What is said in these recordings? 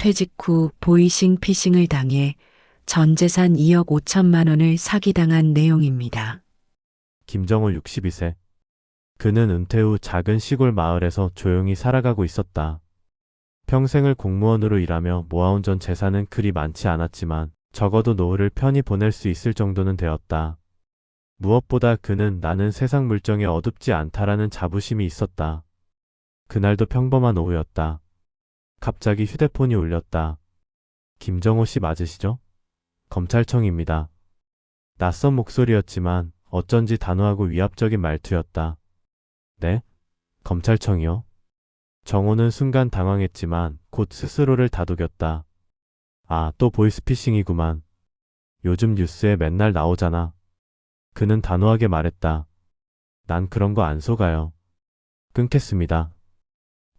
퇴직 후 보이싱 피싱을 당해 전 재산 2억 5천만 원을 사기당한 내용입니다. 김정호 62세. 그는 은퇴 후 작은 시골 마을에서 조용히 살아가고 있었다. 평생을 공무원으로 일하며 모아온 전 재산은 그리 많지 않았지만 적어도 노후를 편히 보낼 수 있을 정도는 되었다. 무엇보다 그는 나는 세상 물정에 어둡지 않다라는 자부심이 있었다. 그날도 평범한 오후였다. 갑자기 휴대폰이 울렸다. 김정호 씨 맞으시죠? 검찰청입니다. 낯선 목소리였지만 어쩐지 단호하고 위압적인 말투였다. 네? 검찰청이요? 정호는 순간 당황했지만 곧 스스로를 다독였다. 아, 또 보이스피싱이구만. 요즘 뉴스에 맨날 나오잖아. 그는 단호하게 말했다. 난 그런 거 안 속아요. 끊겠습니다.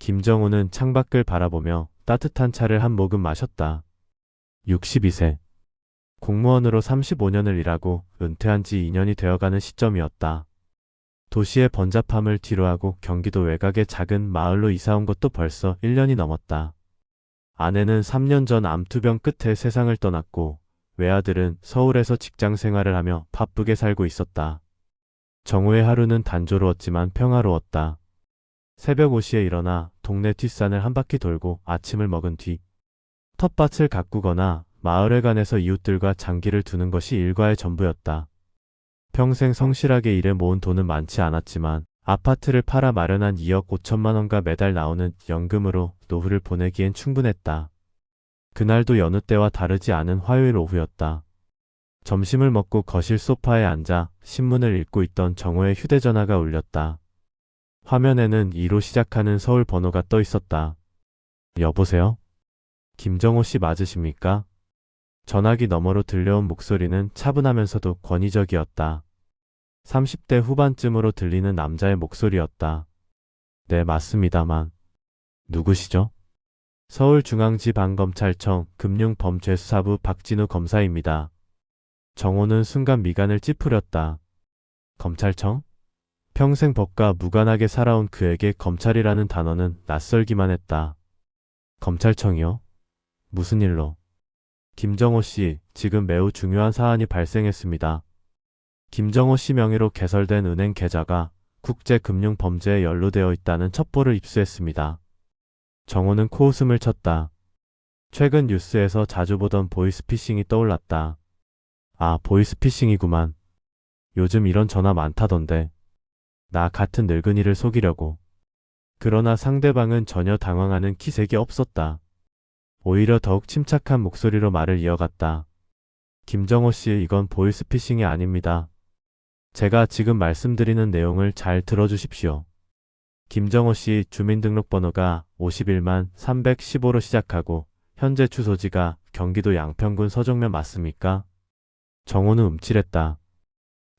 김정호는 창밖을 바라보며 따뜻한 차를 한 모금 마셨다. 62세. 공무원으로 35년을 일하고 은퇴한 지 2년이 되어가는 시점이었다. 도시의 번잡함을 뒤로하고 경기도 외곽의 작은 마을로 이사온 것도 벌써 1년이 넘었다. 아내는 3년 전 암투병 끝에 세상을 떠났고 외아들은 서울에서 직장 생활을 하며 바쁘게 살고 있었다. 정호의 하루는 단조로웠지만 평화로웠다. 새벽 5시에 일어나 동네 뒷산을 한 바퀴 돌고 아침을 먹은 뒤 텃밭을 가꾸거나 마을회관에서 이웃들과 장기를 두는 것이 일과의 전부였다. 평생 성실하게 일해 모은 돈은 많지 않았지만 아파트를 팔아 마련한 2억 5천만 원과 매달 나오는 연금으로 노후를 보내기엔 충분했다. 그날도 여느 때와 다르지 않은 화요일 오후였다. 점심을 먹고 거실 소파에 앉아 신문을 읽고 있던 정호의 휴대전화가 울렸다. 화면에는 2로 시작하는 서울 번호가 떠 있었다. 여보세요? 김정호 씨 맞으십니까? 전화기 너머로 들려온 목소리는 차분하면서도 권위적이었다. 30대 후반쯤으로 들리는 남자의 목소리였다. 네, 맞습니다만. 누구시죠? 서울중앙지방검찰청 금융범죄수사부 박진우 검사입니다. 정호는 순간 미간을 찌푸렸다. 검찰청? 평생 법과 무관하게 살아온 그에게 검찰이라는 단어는 낯설기만 했다. 검찰청이요? 무슨 일로? 김정호 씨, 지금 매우 중요한 사안이 발생했습니다. 김정호 씨 명의로 개설된 은행 계좌가 국제금융범죄에 연루되어 있다는 첩보를 입수했습니다. 정호는 코웃음을 쳤다. 최근 뉴스에서 자주 보던 보이스피싱이 떠올랐다. 아, 보이스피싱이구만. 요즘 이런 전화 많다던데. 나 같은 늙은이를 속이려고. 그러나 상대방은 전혀 당황하는 기색이 없었다. 오히려 더욱 침착한 목소리로 말을 이어갔다. 김정호 씨, 이건 보이스피싱이 아닙니다. 제가 지금 말씀드리는 내용을 잘 들어주십시오. 김정호 씨 주민등록번호가 51만 315로 시작하고 현재 주소지가 경기도 양평군 서정면 맞습니까? 정호는 움찔했다.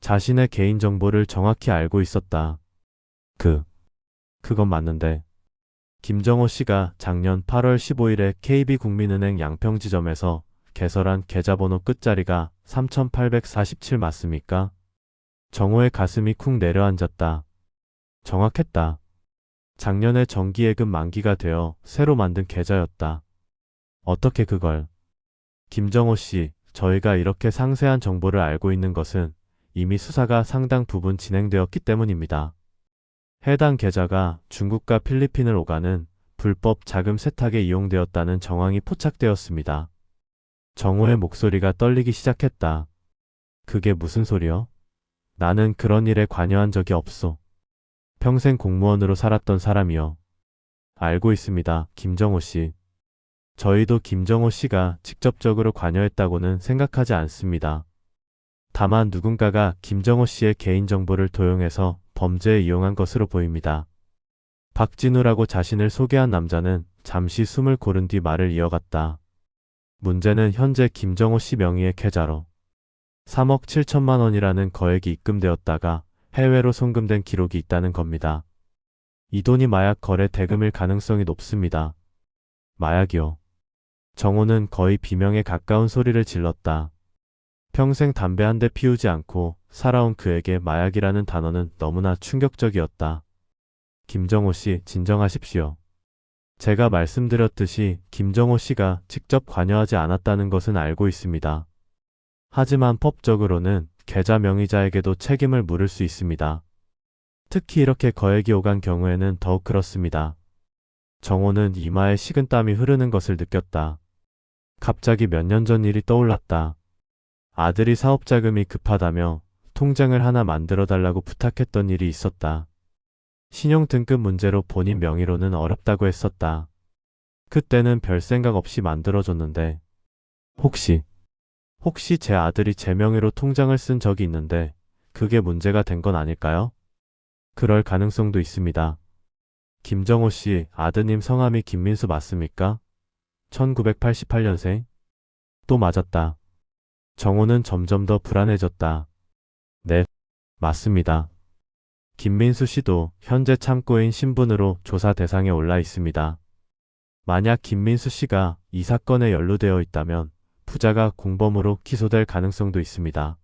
자신의 개인정보를 정확히 알고 있었다. 그건 맞는데. 김정호 씨가 작년 8월 15일에 KB국민은행 양평지점에서 개설한 계좌번호 끝자리가 3847 맞습니까? 정호의 가슴이 쿵 내려앉았다. 정확했다. 작년에 정기예금 만기가 되어 새로 만든 계좌였다. 어떻게 그걸? 김정호 씨, 저희가 이렇게 상세한 정보를 알고 있는 것은 이미 수사가 상당 부분 진행되었기 때문입니다. 해당 계좌가 중국과 필리핀을 오가는 불법 자금 세탁에 이용되었다는 정황이 포착되었습니다. 정호의 목소리가 떨리기 시작했다. 그게 무슨 소리요? 나는 그런 일에 관여한 적이 없소. 평생 공무원으로 살았던 사람이요. 알고 있습니다, 김정호 씨. 저희도 김정호 씨가 직접적으로 관여했다고는 생각하지 않습니다. 다만 누군가가 김정호 씨의 개인정보를 도용해서 범죄에 이용한 것으로 보입니다. 박진우라고 자신을 소개한 남자는 잠시 숨을 고른 뒤 말을 이어갔다. 문제는 현재 김정호 씨 명의의 계좌로 3억 7천만 원이라는 거액이 입금되었다가 해외로 송금된 기록이 있다는 겁니다. 이 돈이 마약 거래 대금일 가능성이 높습니다. 마약이요. 정호는 거의 비명에 가까운 소리를 질렀다. 평생 담배 한 대 피우지 않고 살아온 그에게 마약이라는 단어는 너무나 충격적이었다. 김정호 씨, 진정하십시오. 제가 말씀드렸듯이 김정호 씨가 직접 관여하지 않았다는 것은 알고 있습니다. 하지만 법적으로는 계좌 명의자에게도 책임을 물을 수 있습니다. 특히 이렇게 거액이 오간 경우에는 더욱 그렇습니다. 정호는 이마에 식은땀이 흐르는 것을 느꼈다. 갑자기 몇 년 전 일이 떠올랐다. 아들이 사업 자금이 급하다며 통장을 하나 만들어 달라고 부탁했던 일이 있었다. 신용 등급 문제로 본인 명의로는 어렵다고 했었다. 그때는 별 생각 없이 만들어줬는데 혹시 제 아들이 제 명의로 통장을 쓴 적이 있는데 그게 문제가 된 건 아닐까요? 그럴 가능성도 있습니다. 김정호 씨 아드님 성함이 김민수 맞습니까? 1988년생? 또 맞았다. 정호는 점점 더 불안해졌다. 네, 맞습니다. 김민수 씨도 현재 참고인 신분으로 조사 대상에 올라 있습니다. 만약 김민수 씨가 이 사건에 연루되어 있다면 부자가 공범으로 기소될 가능성도 있습니다.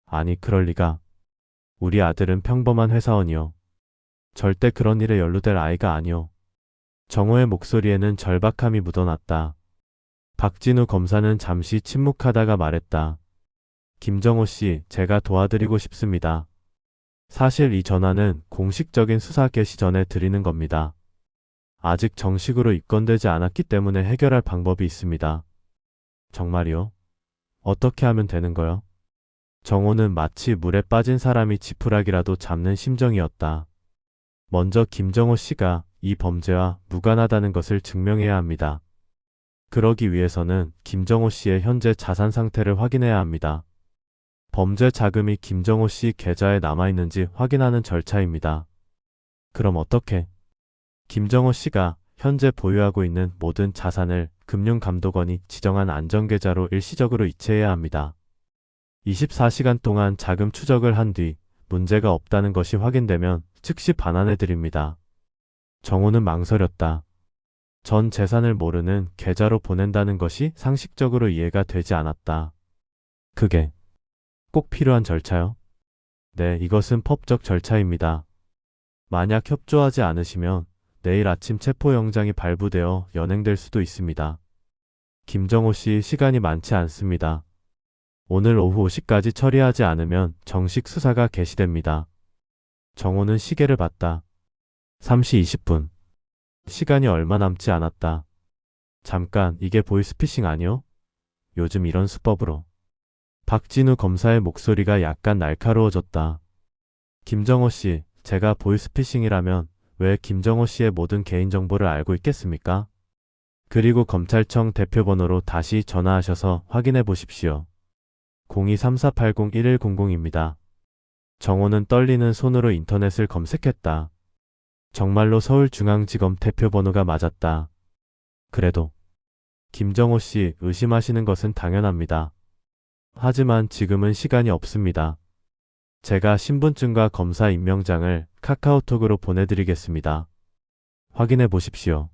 아니, 그럴 리가. 우리 아들은 평범한 회사원이요. 절대 그런 일에 연루될 아이가 아니요. 정호의 목소리에는 절박함이 묻어났다. 박진우 검사는 잠시 침묵하다가 말했다. 김정호 씨, 제가 도와드리고 싶습니다. 사실 이 전화는 공식적인 수사 개시 전에 드리는 겁니다. 아직 정식으로 입건되지 않았기 때문에 해결할 방법이 있습니다. 정말이요? 어떻게 하면 되는 거요? 정호는 마치 물에 빠진 사람이 지푸라기라도 잡는 심정이었다. 먼저 김정호 씨가 이 범죄와 무관하다는 것을 증명해야 합니다. 그러기 위해서는 김정호 씨의 현재 자산 상태를 확인해야 합니다. 범죄 자금이 김정호 씨 계좌에 남아있는지 확인하는 절차입니다. 그럼 어떻게? 김정호 씨가 현재 보유하고 있는 모든 자산을 금융감독원이 지정한 안전계좌로 일시적으로 이체해야 합니다. 24시간 동안 자금 추적을 한 뒤 문제가 없다는 것이 확인되면 즉시 반환해 드립니다. 정호는 망설였다. 전 재산을 모르는 계좌로 보낸다는 것이 상식적으로 이해가 되지 않았다. 그게 꼭 필요한 절차요? 네, 이것은 법적 절차입니다. 만약 협조하지 않으시면 내일 아침 체포영장이 발부되어 연행될 수도 있습니다. 김정호 씨 시간이 많지 않습니다. 오늘 오후 5시까지 처리하지 않으면 정식 수사가 개시됩니다. 정호는 시계를 봤다. 3시 20분. 시간이 얼마 남지 않았다. 잠깐, 이게 보이스피싱 아니요? 요즘 이런 수법으로. 박진우 검사의 목소리가 약간 날카로워졌다. 김정호 씨, 제가 보이스피싱이라면 왜 김정호 씨의 모든 개인정보를 알고 있겠습니까? 그리고 검찰청 대표번호로 다시 전화하셔서 확인해 보십시오. 0234801100입니다. 정호는 떨리는 손으로 인터넷을 검색했다. 정말로 서울중앙지검 대표번호가 맞았다. 그래도 김정호 씨 의심하시는 것은 당연합니다. 하지만 지금은 시간이 없습니다. 제가 신분증과 검사 임명장을 카카오톡으로 보내드리겠습니다. 확인해 보십시오.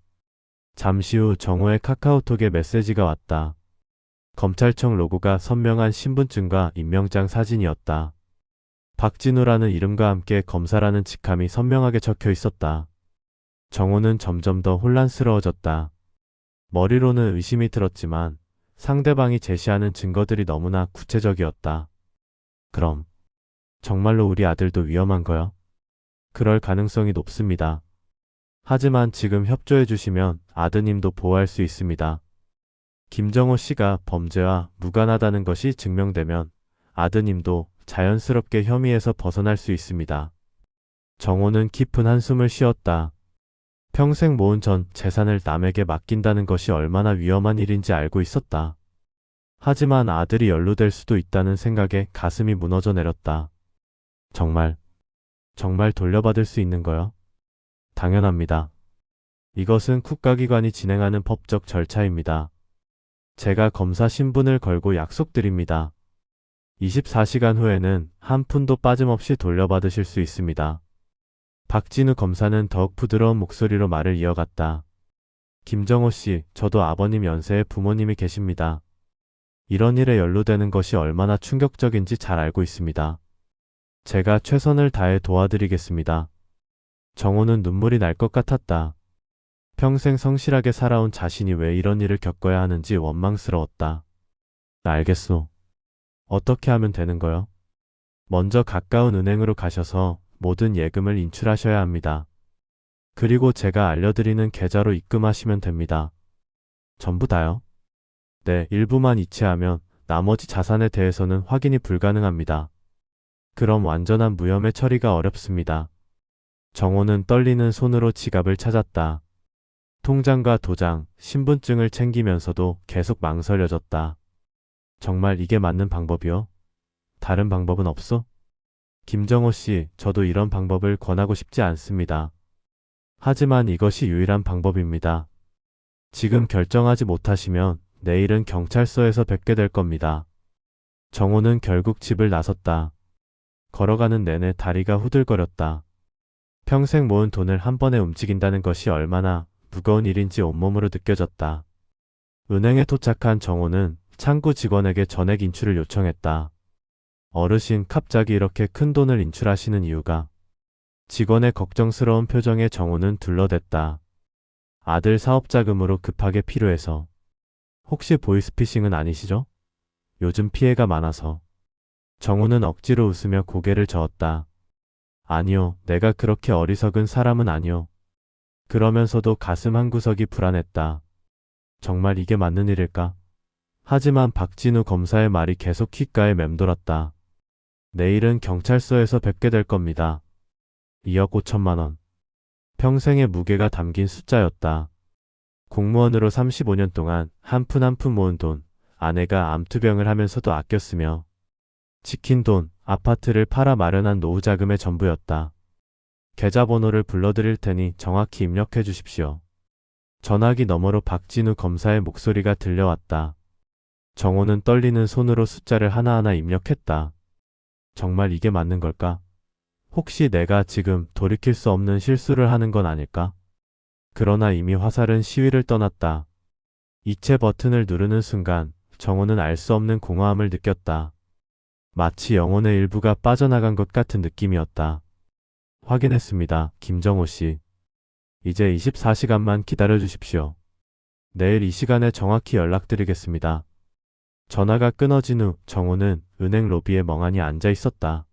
잠시 후 정호의 카카오톡에 메시지가 왔다. 검찰청 로고가 선명한 신분증과 임명장 사진이었다. 박진우라는 이름과 함께 검사라는 직함이 선명하게 적혀 있었다. 정호는 점점 더 혼란스러워졌다. 머리로는 의심이 들었지만 상대방이 제시하는 증거들이 너무나 구체적이었다. 그럼 정말로 우리 아들도 위험한 거요? 그럴 가능성이 높습니다. 하지만 지금 협조해 주시면 아드님도 보호할 수 있습니다. 김정호 씨가 범죄와 무관하다는 것이 증명되면 아드님도 자연스럽게 혐의에서 벗어날 수 있습니다. 정호는 깊은 한숨을 쉬었다. 평생 모은 전 재산을 남에게 맡긴다는 것이 얼마나 위험한 일인지 알고 있었다. 하지만 아들이 연루될 수도 있다는 생각에 가슴이 무너져 내렸다. 정말 돌려받을 수 있는 거요? 당연합니다. 이것은 국가기관이 진행하는 법적 절차입니다. 제가 검사 신분을 걸고 약속드립니다. 24시간 후에는 한 푼도 빠짐없이 돌려받으실 수 있습니다. 박진우 검사는 더욱 부드러운 목소리로 말을 이어갔다. 김정호 씨, 저도 아버님 연세의 부모님이 계십니다. 이런 일에 연루되는 것이 얼마나 충격적인지 잘 알고 있습니다. 제가 최선을 다해 도와드리겠습니다. 정호는 눈물이 날 것 같았다. 평생 성실하게 살아온 자신이 왜 이런 일을 겪어야 하는지 원망스러웠다. 알겠소. 어떻게 하면 되는 거요? 먼저 가까운 은행으로 가셔서 모든 예금을 인출하셔야 합니다. 그리고 제가 알려드리는 계좌로 입금하시면 됩니다. 전부 다요? 네, 일부만 이체하면 나머지 자산에 대해서는 확인이 불가능합니다. 그럼 완전한 무혐의 처리가 어렵습니다. 정호는 떨리는 손으로 지갑을 찾았다. 통장과 도장, 신분증을 챙기면서도 계속 망설여졌다. 정말 이게 맞는 방법이요? 다른 방법은 없어? 김정호 씨, 저도 이런 방법을 권하고 싶지 않습니다. 하지만 이것이 유일한 방법입니다. 지금 결정하지 못하시면 내일은 경찰서에서 뵙게 될 겁니다. 정호는 결국 집을 나섰다. 걸어가는 내내 다리가 후들거렸다. 평생 모은 돈을 한 번에 움직인다는 것이 얼마나 무거운 일인지 온몸으로 느껴졌다. 은행에 도착한 정호는 창구 직원에게 전액 인출을 요청했다. 어르신, 갑자기 이렇게 큰 돈을 인출하시는 이유가? 직원의 걱정스러운 표정에 정호는 둘러댔다. 아들 사업 자금으로 급하게 필요해서. 혹시 보이스피싱은 아니시죠? 요즘 피해가 많아서. 정호는 억지로 웃으며 고개를 저었다. 아니요, 내가 그렇게 어리석은 사람은 아니요. 그러면서도 가슴 한구석이 불안했다. 정말 이게 맞는 일일까? 하지만 박진우 검사의 말이 계속 귓가에 맴돌았다. 내일은 경찰서에서 뵙게 될 겁니다. 2억 5천만 원. 평생의 무게가 담긴 숫자였다. 공무원으로 35년 동안 한 푼 한 푼 모은 돈, 아내가 암투병을 하면서도 아꼈으며 지킨 돈, 아파트를 팔아 마련한 노후 자금의 전부였다. 계좌번호를 불러드릴 테니 정확히 입력해 주십시오. 전화기 너머로 박진우 검사의 목소리가 들려왔다. 정호는 떨리는 손으로 숫자를 하나하나 입력했다. 정말 이게 맞는 걸까? 혹시 내가 지금 돌이킬 수 없는 실수를 하는 건 아닐까? 그러나 이미 화살은 시위를 떠났다. 이체 버튼을 누르는 순간 정호는 알 수 없는 공허함을 느꼈다. 마치 영혼의 일부가 빠져나간 것 같은 느낌이었다. 확인했습니다, 김정호 씨. 이제 24시간만 기다려 주십시오. 내일 이 시간에 정확히 연락드리겠습니다. 전화가 끊어진 후 정호는 은행 로비에 멍하니 앉아 있었다.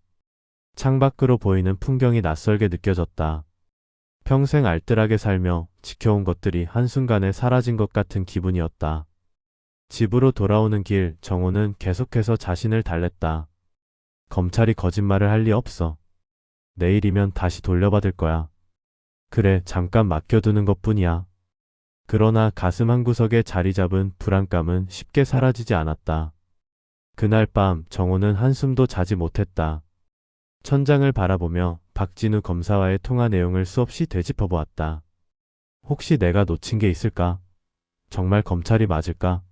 창밖으로 보이는 풍경이 낯설게 느껴졌다. 평생 알뜰하게 살며 지켜온 것들이 한순간에 사라진 것 같은 기분이었다. 집으로 돌아오는 길 정호는 계속해서 자신을 달랬다. 검찰이 거짓말을 할 리 없어. 내일이면 다시 돌려받을 거야. 그래, 잠깐 맡겨두는 것뿐이야. 그러나 가슴 한구석에 자리 잡은 불안감은 쉽게 사라지지 않았다. 그날 밤 정호는 한숨도 자지 못했다. 천장을 바라보며 박진우 검사와의 통화 내용을 수없이 되짚어보았다. 혹시 내가 놓친 게 있을까? 정말 검찰이 맞을까?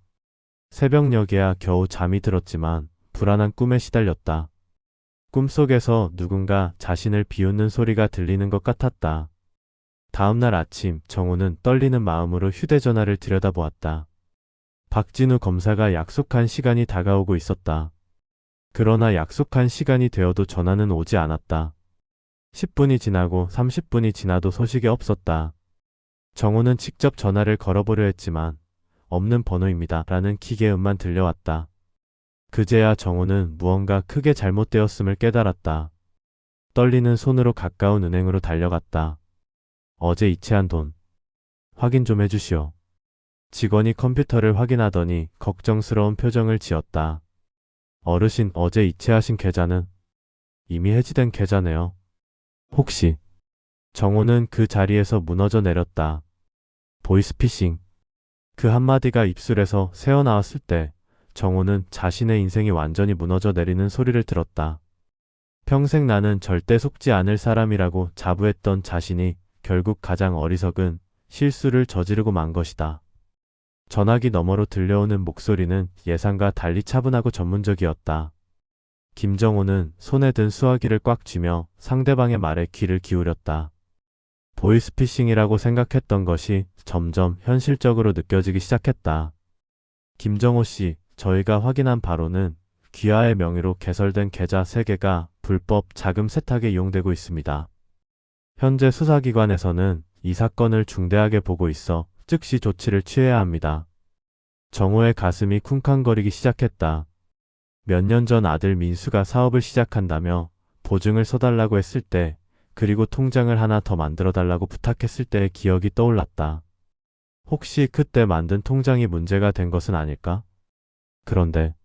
새벽녘에야 겨우 잠이 들었지만 불안한 꿈에 시달렸다. 꿈속에서 누군가 자신을 비웃는 소리가 들리는 것 같았다. 다음날 아침 정호는 떨리는 마음으로 휴대전화를 들여다보았다. 박진우 검사가 약속한 시간이 다가오고 있었다. 그러나 약속한 시간이 되어도 전화는 오지 않았다. 10분이 지나고 30분이 지나도 소식이 없었다. 정호는 직접 전화를 걸어보려 했지만 없는 번호입니다 라는 기계음만 들려왔다. 그제야 정호는 무언가 크게 잘못되었음을 깨달았다. 떨리는 손으로 가까운 은행으로 달려갔다. 어제 이체한 돈 확인 좀 해주시오. 직원이 컴퓨터를 확인하더니 걱정스러운 표정을 지었다. 어르신, 어제 이체하신 계좌는 이미 해지된 계좌네요. 혹시? 정호는 그 자리에서 무너져 내렸다. 보이스피싱. 그 한마디가 입술에서 새어나왔을 때 정호는 자신의 인생이 완전히 무너져 내리는 소리를 들었다. 평생 나는 절대 속지 않을 사람이라고 자부했던 자신이 결국 가장 어리석은 실수를 저지르고 만 것이다. 전화기 너머로 들려오는 목소리는 예상과 달리 차분하고 전문적이었다. 김정호는 손에 든 수화기를 꽉 쥐며 상대방의 말에 귀를 기울였다. 보이스피싱이라고 생각했던 것이 점점 현실적으로 느껴지기 시작했다. 김정호 씨, 저희가 확인한 바로는 귀하의 명의로 개설된 계좌 3개가 불법 자금 세탁에 이용되고 있습니다. 현재 수사기관에서는 이 사건을 중대하게 보고 있어 즉시 조치를 취해야 합니다. 정호의 가슴이 쿵쾅거리기 시작했다. 몇 년 전 아들 민수가 사업을 시작한다며 보증을 서달라고 했을 때, 그리고 통장을 하나 더 만들어 달라고 부탁했을 때의 기억이 떠올랐다. 혹시 그때 만든 통장이 문제가 된 것은 아닐까? 그런데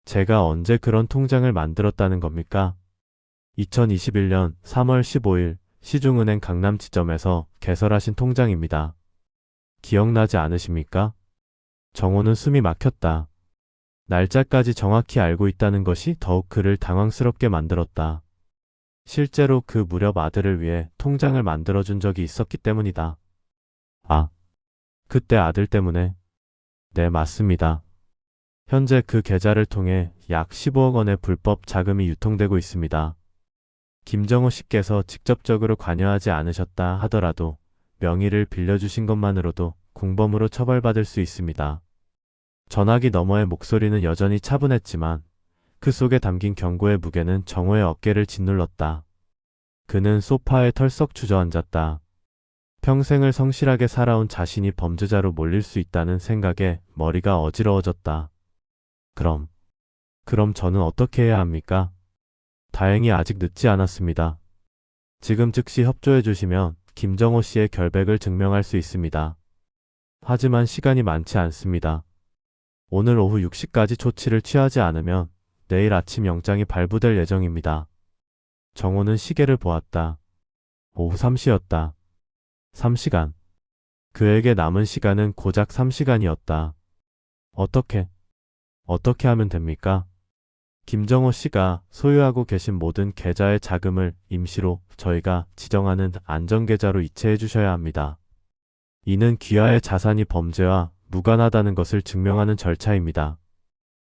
제가 언제 그런 통장을 만들었다는 겁니까? 2021년 3월 15일 시중은행 강남 지점에서 개설하신 통장입니다. 기억나지 않으십니까? 정호는 숨이 막혔다. 날짜까지 정확히 알고 있다는 것이 더욱 그를 당황스럽게 만들었다. 실제로 그 무렵 아들을 위해 통장을 만들어준 적이 있었기 때문이다. 아, 그때 아들 때문에? 네, 맞습니다. 현재 그 계좌를 통해 약 15억 원의 불법 자금이 유통되고 있습니다. 김정호 씨께서 직접적으로 관여하지 않으셨다 하더라도 명의를 빌려주신 것만으로도 공범으로 처벌받을 수 있습니다. 전화기 너머의 목소리는 여전히 차분했지만 그 속에 담긴 경고의 무게는 정호의 어깨를 짓눌렀다. 그는 소파에 털썩 주저앉았다. 평생을 성실하게 살아온 자신이 범죄자로 몰릴 수 있다는 생각에 머리가 어지러워졌다. 그럼 저는 어떻게 해야 합니까? 다행히 아직 늦지 않았습니다. 지금 즉시 협조해 주시면 김정호 씨의 결백을 증명할 수 있습니다. 하지만 시간이 많지 않습니다. 오늘 오후 6시까지 조치를 취하지 않으면 내일 아침 영장이 발부될 예정입니다. 정호는 시계를 보았다. 오후 3시였다. 3시간. 그에게 남은 시간은 고작 3시간이었다. 어떻게 하면 됩니까? 김정호 씨가 소유하고 계신 모든 계좌의 자금을 임시로 저희가 지정하는 안전계좌로 이체해 주셔야 합니다. 이는 귀하의 자산이 범죄와 무관하다는 것을 증명하는 절차입니다.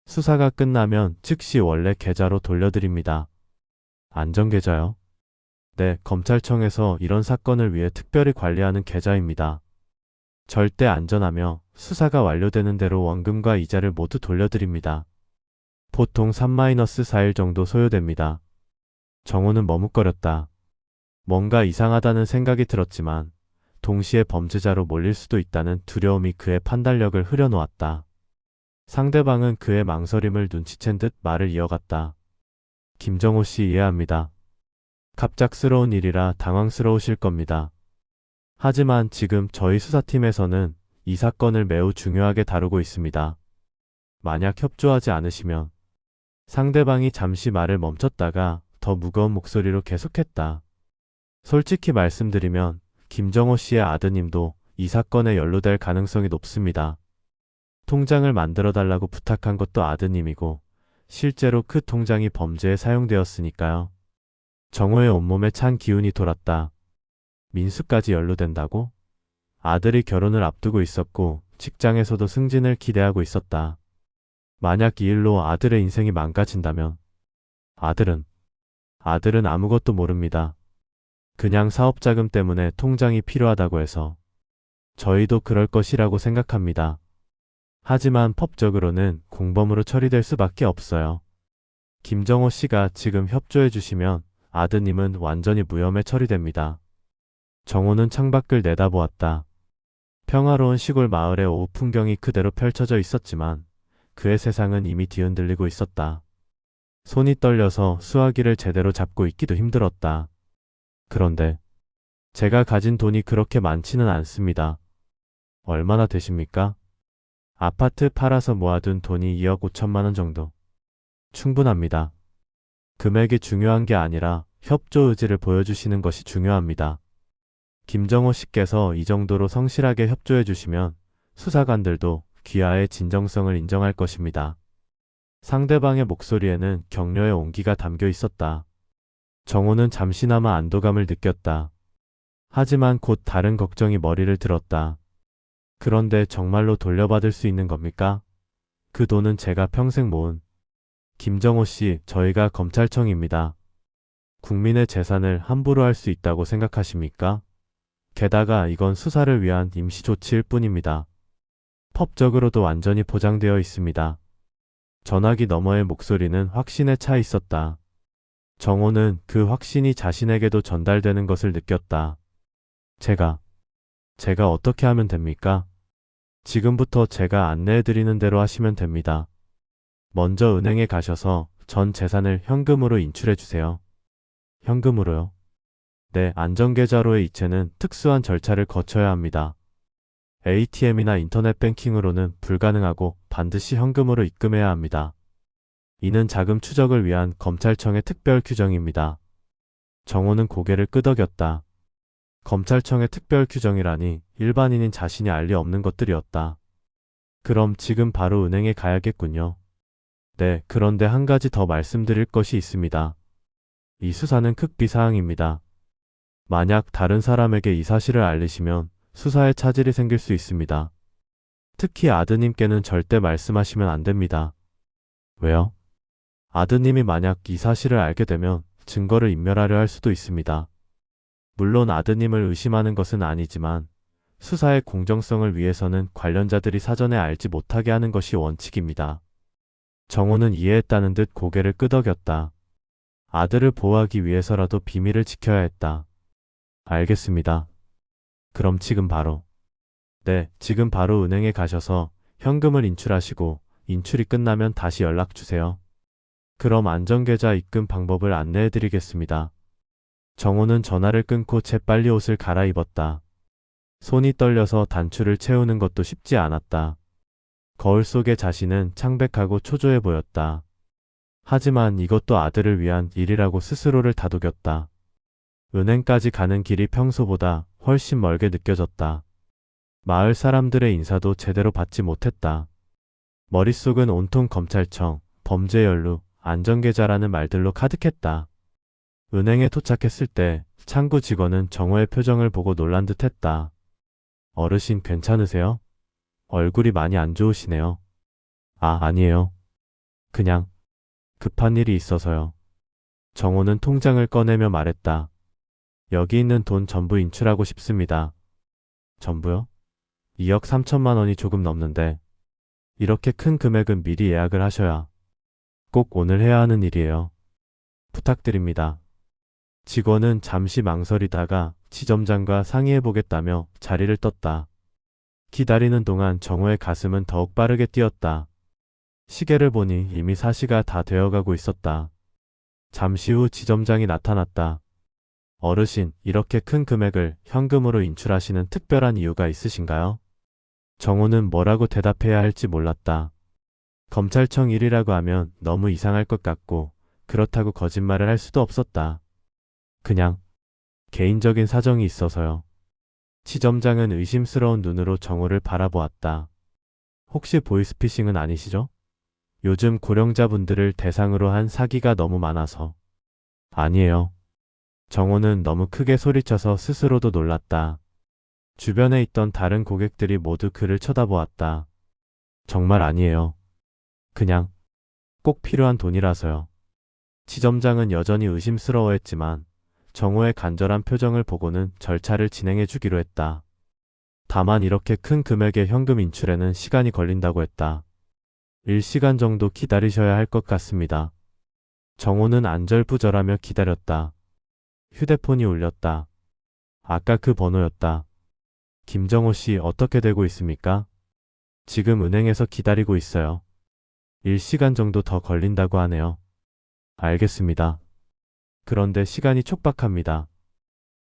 수사가 끝나면 즉시 원래 계좌로 돌려드립니다. 안전계좌요? 네, 검찰청에서 이런 사건을 위해 특별히 관리하는 계좌입니다. 절대 안전하며 수사가 완료되는 대로 원금과 이자를 모두 돌려드립니다. 보통 3-4일 정도 소요됩니다. 정호는 머뭇거렸다. 뭔가 이상하다는 생각이 들었지만 동시에 범죄자로 몰릴 수도 있다는 두려움이 그의 판단력을 흐려놓았다. 상대방은 그의 망설임을 눈치챈 듯 말을 이어갔다. 김정호 씨 이해합니다. 갑작스러운 일이라 당황스러우실 겁니다. 하지만 지금 저희 수사팀에서는 이 사건을 매우 중요하게 다루고 있습니다. 만약 협조하지 않으시면. 상대방이 잠시 말을 멈췄다가 더 무거운 목소리로 계속했다. 솔직히 말씀드리면 김정호 씨의 아드님도 이 사건에 연루될 가능성이 높습니다. 통장을 만들어 달라고 부탁한 것도 아드님이고 실제로 그 통장이 범죄에 사용되었으니까요. 정호의 온몸에 찬 기운이 돌았다. 민수까지 연루된다고? 아들이 결혼을 앞두고 있었고 직장에서도 승진을 기대하고 있었다. 만약 이 일로 아들의 인생이 망가진다면 아들은 아무것도 모릅니다. 그냥 사업자금 때문에 통장이 필요하다고 해서 저희도 그럴 것이라고 생각합니다. 하지만 법적으로는 공범으로 처리될 수밖에 없어요. 김정호 씨가 지금 협조해 주시면 아드님은 완전히 무혐의 처리됩니다. 정호는 창밖을 내다보았다. 평화로운 시골 마을의 오후 풍경이 그대로 펼쳐져 있었지만 그의 세상은 이미 뒤흔들리고 있었다. 손이 떨려서 수화기를 제대로 잡고 있기도 힘들었다. 그런데 제가 가진 돈이 그렇게 많지는 않습니다. 얼마나 되십니까? 아파트 팔아서 모아둔 돈이 2억 5천만 원 정도. 충분합니다. 금액이 중요한 게 아니라 협조 의지를 보여주시는 것이 중요합니다. 김정호 씨께서 이 정도로 성실하게 협조해 주시면 수사관들도 귀하의 진정성을 인정할 것입니다. 상대방의 목소리에는 격려의 온기가 담겨 있었다. 정호는 잠시나마 안도감을 느꼈다. 하지만 곧 다른 걱정이 머리를 들었다. 그런데 정말로 돌려받을 수 있는 겁니까? 그 돈은 제가 평생 모은. 김정호 씨, 저희가 검찰청입니다. 국민의 재산을 함부로 할 수 있다고 생각하십니까? 게다가 이건 수사를 위한 임시 조치일 뿐입니다. 법적으로도 완전히 보장되어 있습니다. 전화기 너머의 목소리는 확신에 차 있었다. 정호는 그 확신이 자신에게도 전달되는 것을 느꼈다. 제가 어떻게 하면 됩니까? 지금부터 제가 안내해드리는 대로 하시면 됩니다. 먼저 은행에 가셔서 전 재산을 현금으로 인출해주세요. 현금으로요? 네, 안전계좌로의 이체는 특수한 절차를 거쳐야 합니다. ATM이나 인터넷 뱅킹으로는 불가능하고 반드시 현금으로 입금해야 합니다. 이는 자금 추적을 위한 검찰청의 특별 규정입니다. 정호는 고개를 끄덕였다. 검찰청의 특별 규정이라니 일반인인 자신이 알 리 없는 것들이었다. 그럼 지금 바로 은행에 가야겠군요. 네, 그런데 한 가지 더 말씀드릴 것이 있습니다. 이 수사는 극비사항입니다. 만약 다른 사람에게 이 사실을 알리시면 수사에 차질이 생길 수 있습니다. 특히 아드님께는 절대 말씀하시면 안 됩니다. 왜요? 아드님이 만약 이 사실을 알게 되면 증거를 인멸하려 할 수도 있습니다. 물론 아드님을 의심하는 것은 아니지만 수사의 공정성을 위해서는 관련자들이 사전에 알지 못하게 하는 것이 원칙입니다. 정호는 이해했다는 듯 고개를 끄덕였다. 아들을 보호하기 위해서라도 비밀을 지켜야 했다. 알겠습니다. 그럼 지금 바로. 네, 지금 바로 은행에 가셔서 현금을 인출하시고 인출이 끝나면 다시 연락 주세요. 그럼 안전계좌 입금 방법을 안내해 드리겠습니다. 정호는 전화를 끊고 재빨리 옷을 갈아입었다. 손이 떨려서 단추를 채우는 것도 쉽지 않았다. 거울 속의 자신은 창백하고 초조해 보였다. 하지만 이것도 아들을 위한 일이라고 스스로를 다독였다. 은행까지 가는 길이 평소보다 훨씬 멀게 느껴졌다. 마을 사람들의 인사도 제대로 받지 못했다. 머릿속은 온통 검찰청, 범죄연루, 안전계좌라는 말들로 가득했다. 은행에 도착했을 때 창구 직원은 정호의 표정을 보고 놀란 듯 했다. 어르신 괜찮으세요? 얼굴이 많이 안 좋으시네요. 아, 아니에요. 그냥 급한 일이 있어서요. 정호는 통장을 꺼내며 말했다. 여기 있는 돈 전부 인출하고 싶습니다. 전부요? 2억 3천만 원이 조금 넘는데 이렇게 큰 금액은 미리 예약을 하셔야 꼭 오늘 해야 하는 일이에요. 부탁드립니다. 직원은 잠시 망설이다가 지점장과 상의해보겠다며 자리를 떴다. 기다리는 동안 정호의 가슴은 더욱 빠르게 뛰었다. 시계를 보니 이미 4시가 다 되어가고 있었다. 잠시 후 지점장이 나타났다. 어르신, 이렇게 큰 금액을 현금으로 인출하시는 특별한 이유가 있으신가요? 정호는 뭐라고 대답해야 할지 몰랐다. 검찰청 일이라고 하면 너무 이상할 것 같고 그렇다고 거짓말을 할 수도 없었다. 그냥 개인적인 사정이 있어서요. 지점장은 의심스러운 눈으로 정호를 바라보았다. 혹시 보이스피싱은 아니시죠? 요즘 고령자분들을 대상으로 한 사기가 너무 많아서. 아니에요. 정호는 너무 크게 소리쳐서 스스로도 놀랐다. 주변에 있던 다른 고객들이 모두 그를 쳐다보았다. 정말 아니에요. 그냥 꼭 필요한 돈이라서요. 지점장은 여전히 의심스러워했지만 정호의 간절한 표정을 보고는 절차를 진행해 주기로 했다. 다만 이렇게 큰 금액의 현금 인출에는 시간이 걸린다고 했다. 1시간 정도 기다리셔야 할 것 같습니다. 정호는 안절부절하며 기다렸다. 휴대폰이 울렸다. 아까 그 번호였다. 김정호 씨 어떻게 되고 있습니까? 지금 은행에서 기다리고 있어요. 1시간 정도 더 걸린다고 하네요. 알겠습니다. 그런데 시간이 촉박합니다.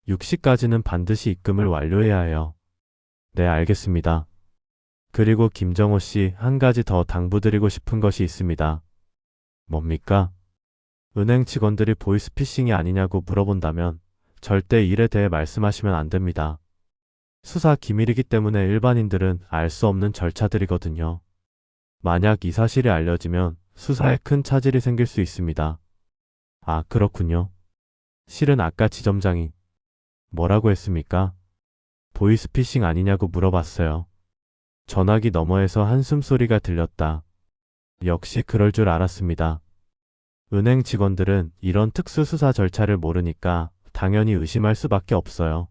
6시까지는 반드시 입금을 완료해야 해요. 네, 알겠습니다. 그리고 김정호 씨, 한 가지 더 당부드리고 싶은 것이 있습니다. 뭡니까? 은행 직원들이 보이스피싱이 아니냐고 물어본다면 절대 일에 대해 말씀하시면 안 됩니다. 수사 기밀이기 때문에 일반인들은 알 수 없는 절차들이거든요. 만약 이 사실이 알려지면 수사에 큰 차질이 생길 수 있습니다. 아, 그렇군요. 실은 아까 지점장이 뭐라고 했습니까? 보이스피싱 아니냐고 물어봤어요. 전화기 너머에서 한숨 소리가 들렸다. 역시 그럴 줄 알았습니다. 은행 직원들은 이런 특수수사 절차를 모르니까 당연히 의심할 수밖에 없어요.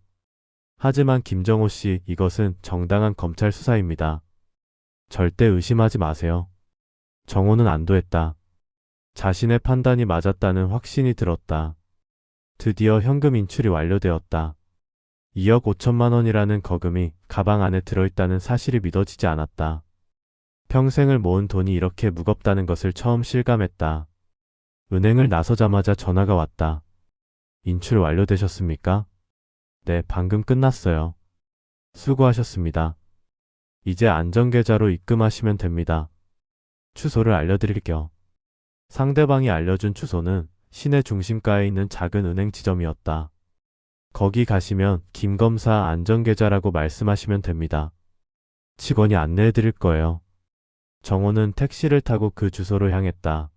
하지만 김정호 씨, 이것은 정당한 검찰 수사입니다. 절대 의심하지 마세요. 정호는 안도했다. 자신의 판단이 맞았다는 확신이 들었다. 드디어 현금 인출이 완료되었다. 2억 5천만 원이라는 거금이 가방 안에 들어있다는 사실이 믿어지지 않았다. 평생을 모은 돈이 이렇게 무겁다는 것을 처음 실감했다. 은행을 나서자마자 전화가 왔다. 인출 완료되셨습니까? 네, 방금 끝났어요. 수고하셨습니다. 이제 안전계좌로 입금하시면 됩니다. 주소를 알려드릴게요. 상대방이 알려준 주소는 시내 중심가에 있는 작은 은행 지점이었다. 거기 가시면 김검사 안전계좌라고 말씀하시면 됩니다. 직원이 안내해 드릴 거예요. 정호는 택시를 타고 그 주소로 향했다.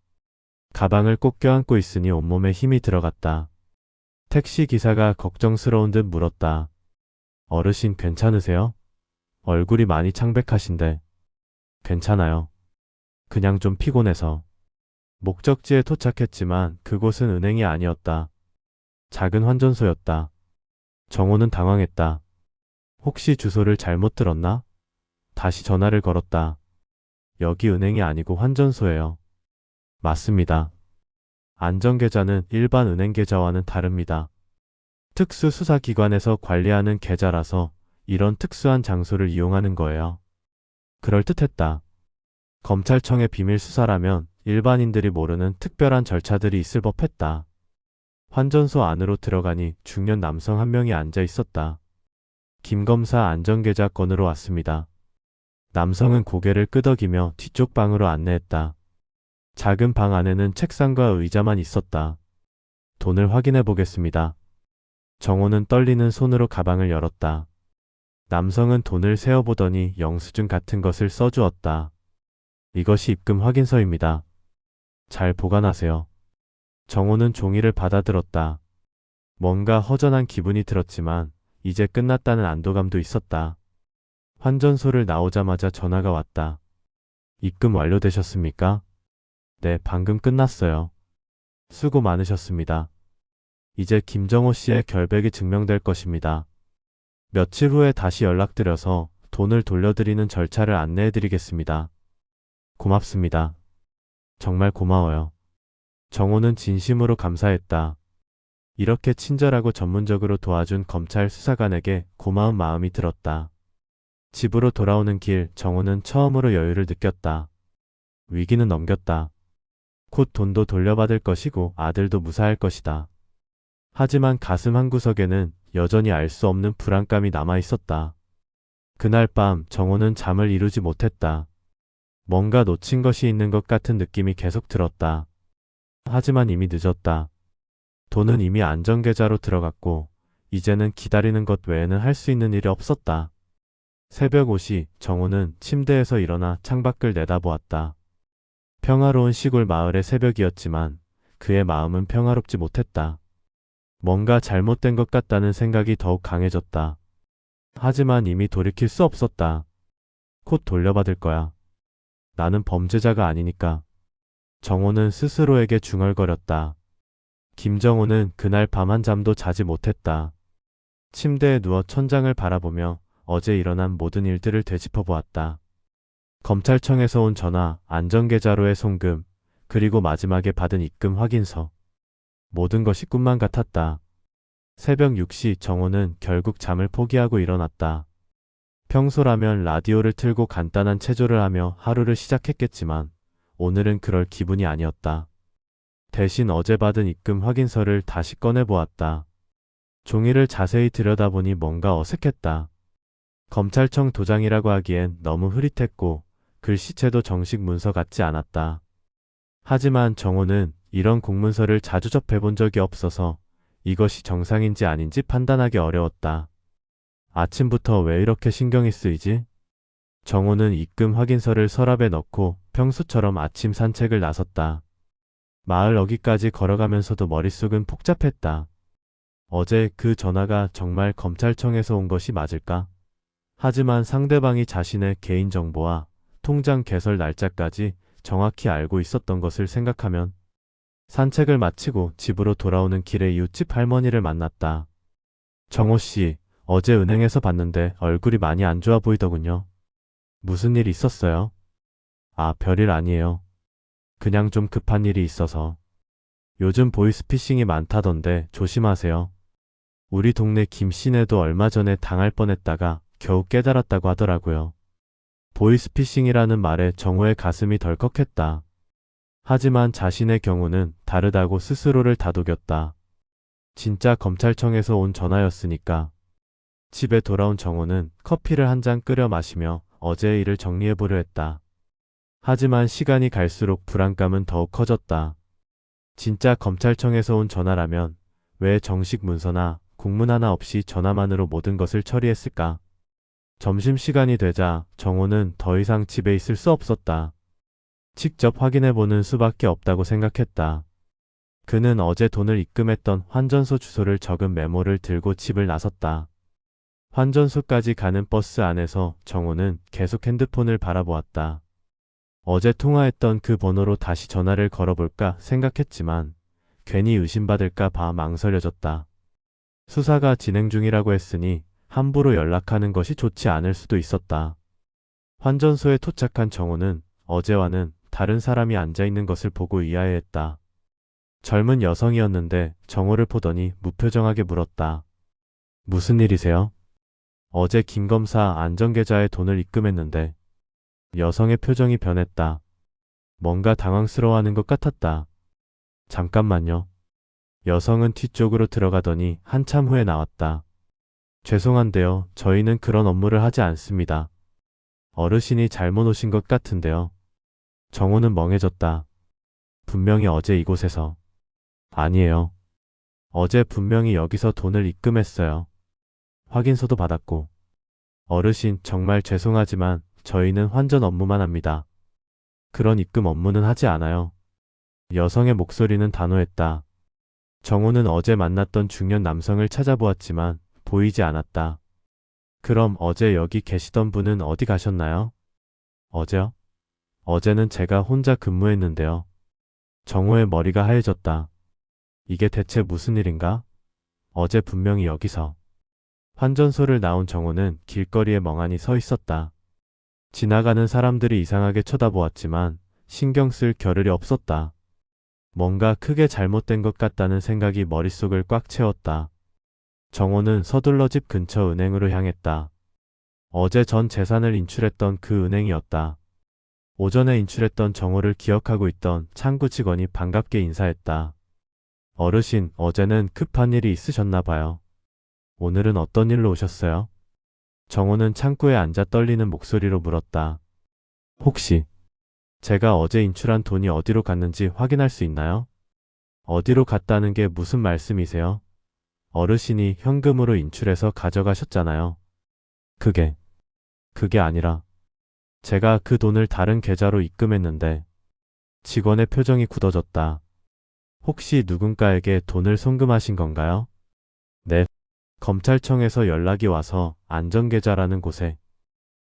가방을 꼭 껴안고 있으니 온몸에 힘이 들어갔다. 택시 기사가 걱정스러운 듯 물었다. 어르신 괜찮으세요? 얼굴이 많이 창백하신데. 괜찮아요. 그냥 좀 피곤해서. 목적지에 도착했지만 그곳은 은행이 아니었다. 작은 환전소였다. 정호는 당황했다. 혹시 주소를 잘못 들었나? 다시 전화를 걸었다. 여기 은행이 아니고 환전소예요. 맞습니다. 안전계좌는 일반 은행 계좌와는 다릅니다. 특수수사기관에서 관리하는 계좌라서 이런 특수한 장소를 이용하는 거예요. 그럴듯했다. 검찰청의 비밀 수사라면 일반인들이 모르는 특별한 절차들이 있을 법했다. 환전소 안으로 들어가니 중년 남성 한 명이 앉아 있었다. 김 검사 안전계좌 건으로 왔습니다. 남성은 고개를 끄덕이며 뒤쪽 방으로 안내했다. 작은 방 안에는 책상과 의자만 있었다. 돈을 확인해 보겠습니다. 정호는 떨리는 손으로 가방을 열었다. 남성은 돈을 세어보더니 영수증 같은 것을 써주었다. 이것이 입금 확인서입니다. 잘 보관하세요. 정호는 종이를 받아들었다. 뭔가 허전한 기분이 들었지만 이제 끝났다는 안도감도 있었다. 환전소를 나오자마자 전화가 왔다. 입금 완료되셨습니까? 네, 방금 끝났어요. 수고 많으셨습니다. 이제 김정호 씨의 결백이 증명될 것입니다. 며칠 후에 다시 연락드려서 돈을 돌려드리는 절차를 안내해드리겠습니다. 고맙습니다. 정말 고마워요. 정호는 진심으로 감사했다. 이렇게 친절하고 전문적으로 도와준 검찰 수사관에게 고마운 마음이 들었다. 집으로 돌아오는 길 정호는 처음으로 여유를 느꼈다. 위기는 넘겼다. 곧 돈도 돌려받을 것이고 아들도 무사할 것이다. 하지만 가슴 한구석에는 여전히 알 수 없는 불안감이 남아 있었다. 그날 밤 정호는 잠을 이루지 못했다. 뭔가 놓친 것이 있는 것 같은 느낌이 계속 들었다. 하지만 이미 늦었다. 돈은 이미 안전계좌로 들어갔고 이제는 기다리는 것 외에는 할 수 있는 일이 없었다. 새벽 5시 정호는 침대에서 일어나 창밖을 내다보았다. 평화로운 시골 마을의 새벽이었지만 그의 마음은 평화롭지 못했다. 뭔가 잘못된 것 같다는 생각이 더욱 강해졌다. 하지만 이미 돌이킬 수 없었다. 곧 돌려받을 거야. 나는 범죄자가 아니니까. 정호는 스스로에게 중얼거렸다. 김정호는 그날 밤 한잠도 자지 못했다. 침대에 누워 천장을 바라보며 어제 일어난 모든 일들을 되짚어 보았다. 검찰청에서 온 전화, 안전계좌로의 송금, 그리고 마지막에 받은 입금 확인서. 모든 것이 꿈만 같았다. 새벽 6시 정호는 결국 잠을 포기하고 일어났다. 평소라면 라디오를 틀고 간단한 체조를 하며 하루를 시작했겠지만 오늘은 그럴 기분이 아니었다. 대신 어제 받은 입금 확인서를 다시 꺼내보았다. 종이를 자세히 들여다보니 뭔가 어색했다. 검찰청 도장이라고 하기엔 너무 흐릿했고 글씨체도 정식 문서 같지 않았다. 하지만 정호는 이런 공문서를 자주 접해본 적이 없어서 이것이 정상인지 아닌지 판단하기 어려웠다. 아침부터 왜 이렇게 신경이 쓰이지? 정호는 입금 확인서를 서랍에 넣고 평소처럼 아침 산책을 나섰다. 마을 어귀까지 걸어가면서도 머릿속은 복잡했다. 어제 그 전화가 정말 검찰청에서 온 것이 맞을까? 하지만 상대방이 자신의 개인정보와 통장 개설 날짜까지 정확히 알고 있었던 것을 생각하면 산책을 마치고 집으로 돌아오는 길에 이웃집 할머니를 만났다. 정호 씨, 어제 은행에서 봤는데 얼굴이 많이 안 좋아 보이더군요. 무슨 일 있었어요? 아, 별일 아니에요. 그냥 좀 급한 일이 있어서. 요즘 보이스피싱이 많다던데 조심하세요. 우리 동네 김 씨네도 얼마 전에 당할 뻔했다가 겨우 깨달았다고 하더라고요. 보이스피싱이라는 말에 정호의 가슴이 덜컥했다. 하지만 자신의 경우는 다르다고 스스로를 다독였다. 진짜 검찰청에서 온 전화였으니까. 집에 돌아온 정호는 커피를 한 잔 끓여 마시며 어제의 일을 정리해보려 했다. 하지만 시간이 갈수록 불안감은 더욱 커졌다. 진짜 검찰청에서 온 전화라면 왜 정식 문서나 공문 하나 없이 전화만으로 모든 것을 처리했을까? 점심시간이 되자 정호는 더 이상 집에 있을 수 없었다. 직접 확인해보는 수밖에 없다고 생각했다. 그는 어제 돈을 입금했던 환전소 주소를 적은 메모를 들고 집을 나섰다. 환전소까지 가는 버스 안에서 정호는 계속 핸드폰을 바라보았다. 어제 통화했던 그 번호로 다시 전화를 걸어볼까 생각했지만 괜히 의심받을까 봐 망설여졌다. 수사가 진행 중이라고 했으니 함부로 연락하는 것이 좋지 않을 수도 있었다. 환전소에 도착한 정호는 어제와는 다른 사람이 앉아있는 것을 보고 의아해했다. 젊은 여성이었는데 정호를 보더니 무표정하게 물었다. 무슨 일이세요? 어제 김 검사 안전계좌에 돈을 입금했는데. 여성의 표정이 변했다. 뭔가 당황스러워하는 것 같았다. 잠깐만요. 여성은 뒤쪽으로 들어가더니 한참 후에 나왔다. 죄송한데요. 저희는 그런 업무를 하지 않습니다. 어르신이 잘못 오신 것 같은데요. 정호는 멍해졌다. 분명히 어제 이곳에서. 아니에요. 어제 분명히 여기서 돈을 입금했어요. 확인서도 받았고. 어르신 정말 죄송하지만 저희는 환전 업무만 합니다. 그런 입금 업무는 하지 않아요. 여성의 목소리는 단호했다. 정호는 어제 만났던 중년 남성을 찾아보았지만 보이지 않았다. 그럼 어제 여기 계시던 분은 어디 가셨나요? 어제요? 어제는 제가 혼자 근무했는데요. 정호의 머리가 하얘졌다. 이게 대체 무슨 일인가? 어제 분명히 여기서. 환전소를 나온 정호는 길거리에 멍하니 서 있었다. 지나가는 사람들이 이상하게 쳐다보았지만 신경 쓸 겨를이 없었다. 뭔가 크게 잘못된 것 같다는 생각이 머릿속을 꽉 채웠다. 정호는 서둘러 집 근처 은행으로 향했다. 어제 전 재산을 인출했던 그 은행이었다. 오전에 인출했던 정호를 기억하고 있던 창구 직원이 반갑게 인사했다. 어르신, 어제는 급한 일이 있으셨나 봐요. 오늘은 어떤 일로 오셨어요? 정호는 창구에 앉아 떨리는 목소리로 물었다. 혹시 제가 어제 인출한 돈이 어디로 갔는지 확인할 수 있나요? 어디로 갔다는 게 무슨 말씀이세요? 어르신이 현금으로 인출해서 가져가셨잖아요. 그게 아니라 제가 그 돈을 다른 계좌로 입금했는데. 직원의 표정이 굳어졌다. 혹시 누군가에게 돈을 송금하신 건가요? 네. 검찰청에서 연락이 와서 안전계좌라는 곳에.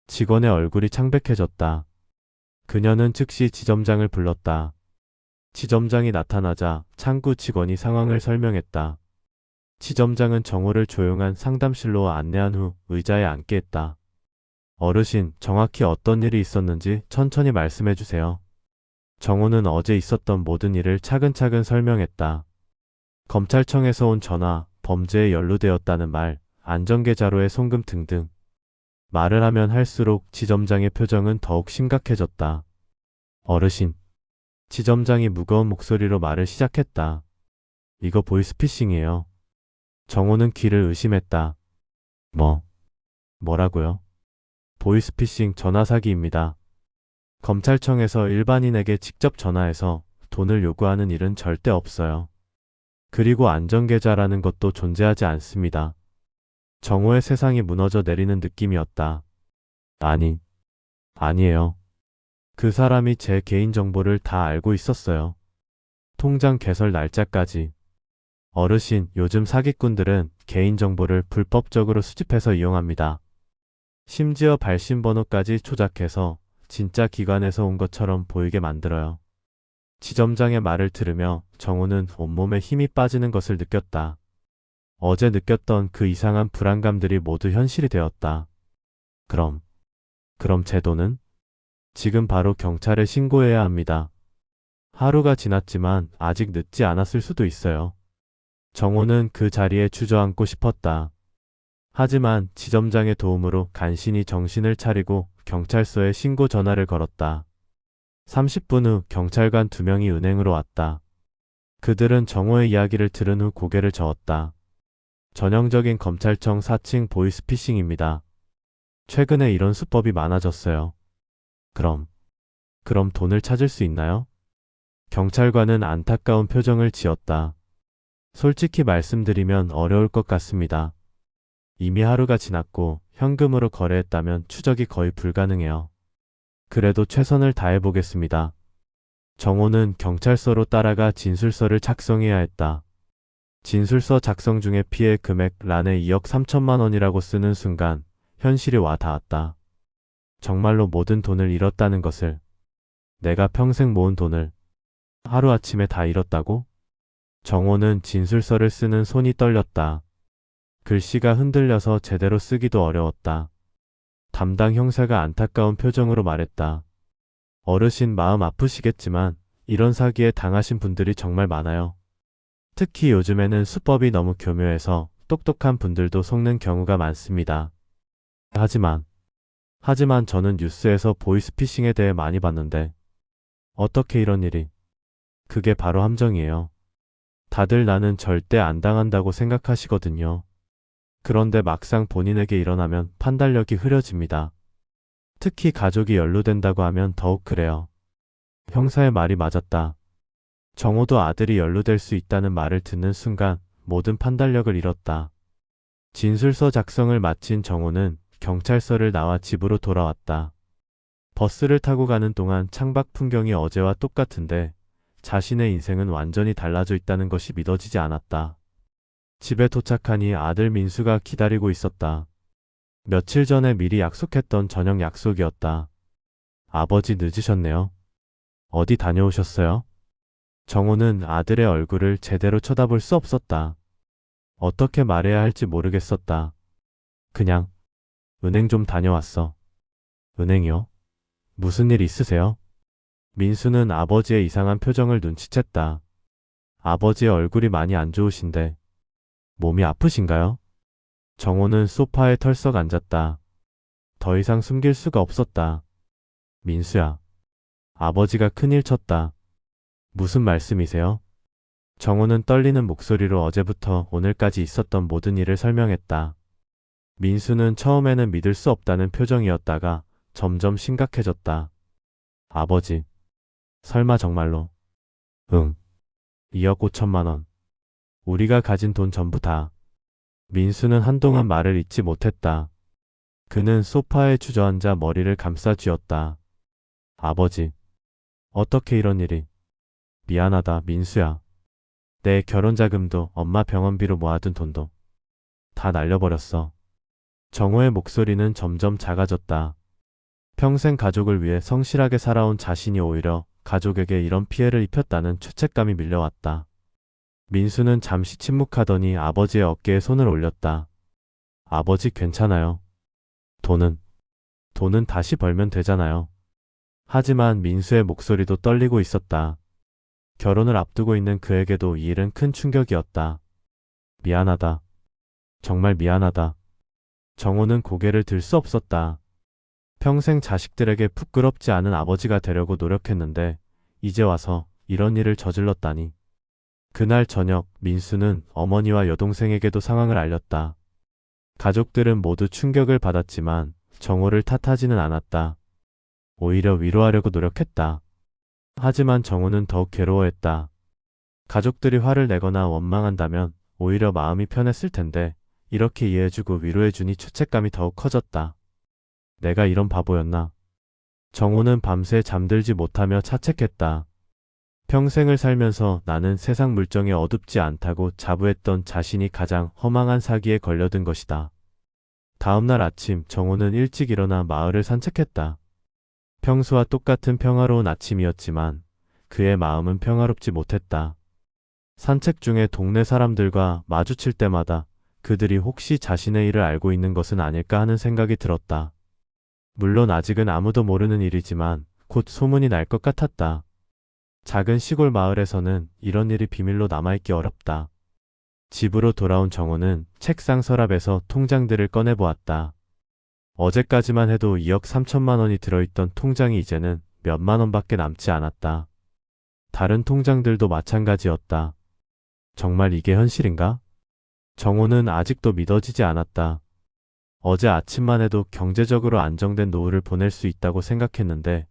직원의 얼굴이 창백해졌다. 그녀는 즉시 지점장을 불렀다. 지점장이 나타나자 창구 직원이 상황을 설명했다. 지점장은 정호를 조용한 상담실로 안내한 후 의자에 앉게 했다. 어르신, 정확히 어떤 일이 있었는지 천천히 말씀해 주세요. 정호는 어제 있었던 모든 일을 차근차근 설명했다. 검찰청에서 온 전화, 범죄에 연루되었다는 말, 안전계좌로의 송금 등등. 말을 하면 할수록 지점장의 표정은 더욱 심각해졌다. 어르신. 지점장이 무거운 목소리로 말을 시작했다. 이거 보이스피싱이에요. 정호는 귀를 의심했다. 뭐라고요? 보이스피싱 전화 사기입니다. 검찰청에서 일반인에게 직접 전화해서 돈을 요구하는 일은 절대 없어요. 그리고 안전계좌라는 것도 존재하지 않습니다. 정호의 세상이 무너져 내리는 느낌이었다. 아니에요. 그 사람이 제 개인정보를 다 알고 있었어요. 통장 개설 날짜까지. 어르신, 요즘 사기꾼들은 개인정보를 불법적으로 수집해서 이용합니다. 심지어 발신번호까지 조작해서 진짜 기관에서 온 것처럼 보이게 만들어요. 지점장의 말을 들으며 정호는 온몸에 힘이 빠지는 것을 느꼈다. 어제 느꼈던 그 이상한 불안감들이 모두 현실이 되었다. 그럼 제 돈은? 지금 바로 경찰에 신고해야 합니다. 하루가 지났지만 아직 늦지 않았을 수도 있어요. 정호는 그 자리에 주저앉고 싶었다. 하지만 지점장의 도움으로 간신히 정신을 차리고 경찰서에 신고 전화를 걸었다. 30분 후 경찰관 2명이 은행으로 왔다. 그들은 정호의 이야기를 들은 후 고개를 저었다. 전형적인 검찰청 4층 보이스피싱입니다. 최근에 이런 수법이 많아졌어요. 그럼 돈을 찾을 수 있나요? 경찰관은 안타까운 표정을 지었다. 솔직히 말씀드리면 어려울 것 같습니다. 이미 하루가 지났고 현금으로 거래했다면 추적이 거의 불가능해요. 그래도 최선을 다해보겠습니다. 정호는 경찰서로 따라가 진술서를 작성해야 했다. 진술서 작성 중에 피해 금액 란에 2억 3천만 원이라고 쓰는 순간 현실이 와 닿았다. 정말로 모든 돈을 잃었다는 것을, 내가 평생 모은 돈을 하루아침에 다 잃었다고? 정호는 진술서를 쓰는 손이 떨렸다. 글씨가 흔들려서 제대로 쓰기도 어려웠다. 담당 형사가 안타까운 표정으로 말했다. 어르신 마음 아프시겠지만 이런 사기에 당하신 분들이 정말 많아요. 특히 요즘에는 수법이 너무 교묘해서 똑똑한 분들도 속는 경우가 많습니다. 하지만 저는 뉴스에서 보이스피싱에 대해 많이 봤는데 어떻게 이런 일이? 그게 바로 함정이에요. 다들 나는 절대 안 당한다고 생각하시거든요. 그런데 막상 본인에게 일어나면 판단력이 흐려집니다. 특히 가족이 연루된다고 하면 더욱 그래요. 형사의 말이 맞았다. 정호도 아들이 연루될 수 있다는 말을 듣는 순간 모든 판단력을 잃었다. 진술서 작성을 마친 정호는 경찰서를 나와 집으로 돌아왔다. 버스를 타고 가는 동안 창밖 풍경이 어제와 똑같은데 자신의 인생은 완전히 달라져 있다는 것이 믿어지지 않았다. 집에 도착하니 아들 민수가 기다리고 있었다. 며칠 전에 미리 약속했던 저녁 약속이었다. 아버지 늦으셨네요. 어디 다녀오셨어요? 정호는 아들의 얼굴을 제대로 쳐다볼 수 없었다. 어떻게 말해야 할지 모르겠었다. 그냥 은행 좀 다녀왔어. 은행이요? 무슨 일 있으세요? 민수는 아버지의 이상한 표정을 눈치챘다. 아버지의 얼굴이 많이 안 좋으신데 몸이 아프신가요? 정호는 소파에 털썩 앉았다. 더 이상 숨길 수가 없었다. 민수야, 아버지가 큰일 쳤다. 무슨 말씀이세요? 정호는 떨리는 목소리로 어제부터 오늘까지 있었던 모든 일을 설명했다. 민수는 처음에는 믿을 수 없다는 표정이었다가 점점 심각해졌다. 아버지, 설마 정말로? 응. 2억 5천만 원. 우리가 가진 돈 전부 다. 민수는 한동안 말을 잇지 못했다. 그는 소파에 주저앉아 머리를 감싸 쥐었다. 아버지, 어떻게 이런 일이? 미안하다, 민수야. 내 결혼 자금도 엄마 병원비로 모아둔 돈도 다 날려버렸어. 정호의 목소리는 점점 작아졌다. 평생 가족을 위해 성실하게 살아온 자신이 오히려 가족에게 이런 피해를 입혔다는 죄책감이 밀려왔다. 민수는 잠시 침묵하더니 아버지의 어깨에 손을 올렸다. 아버지 괜찮아요. 돈은 다시 벌면 되잖아요. 하지만 민수의 목소리도 떨리고 있었다. 결혼을 앞두고 있는 그에게도 이 일은 큰 충격이었다. 미안하다. 정말 미안하다. 정호는 고개를 들 수 없었다. 평생 자식들에게 부끄럽지 않은 아버지가 되려고 노력했는데 이제 와서 이런 일을 저질렀다니. 그날 저녁 민수는 어머니와 여동생에게도 상황을 알렸다. 가족들은 모두 충격을 받았지만 정호를 탓하지는 않았다. 오히려 위로하려고 노력했다. 하지만 정호는 더욱 괴로워했다. 가족들이 화를 내거나 원망한다면 오히려 마음이 편했을 텐데 이렇게 이해해주고 위로해주니 죄책감이 더욱 커졌다. 내가 이런 바보였나? 정호는 밤새 잠들지 못하며 자책했다. 평생을 살면서 나는 세상 물정에 어둡지 않다고 자부했던 자신이 가장 허망한 사기에 걸려든 것이다. 다음날 아침 정호는 일찍 일어나 마을을 산책했다. 평소와 똑같은 평화로운 아침이었지만 그의 마음은 평화롭지 못했다. 산책 중에 동네 사람들과 마주칠 때마다 그들이 혹시 자신의 일을 알고 있는 것은 아닐까 하는 생각이 들었다. 물론 아직은 아무도 모르는 일이지만 곧 소문이 날 것 같았다. 작은 시골 마을에서는 이런 일이 비밀로 남아있기 어렵다. 집으로 돌아온 정호는 책상 서랍에서 통장들을 꺼내보았다. 어제까지만 해도 2억 3천만 원이 들어있던 통장이 이제는 몇만 원밖에 남지 않았다. 다른 통장들도 마찬가지였다. 정말 이게 현실인가? 정호는 아직도 믿어지지 않았다. 어제 아침만 해도 경제적으로 안정된 노후를 보낼 수 있다고 생각했는데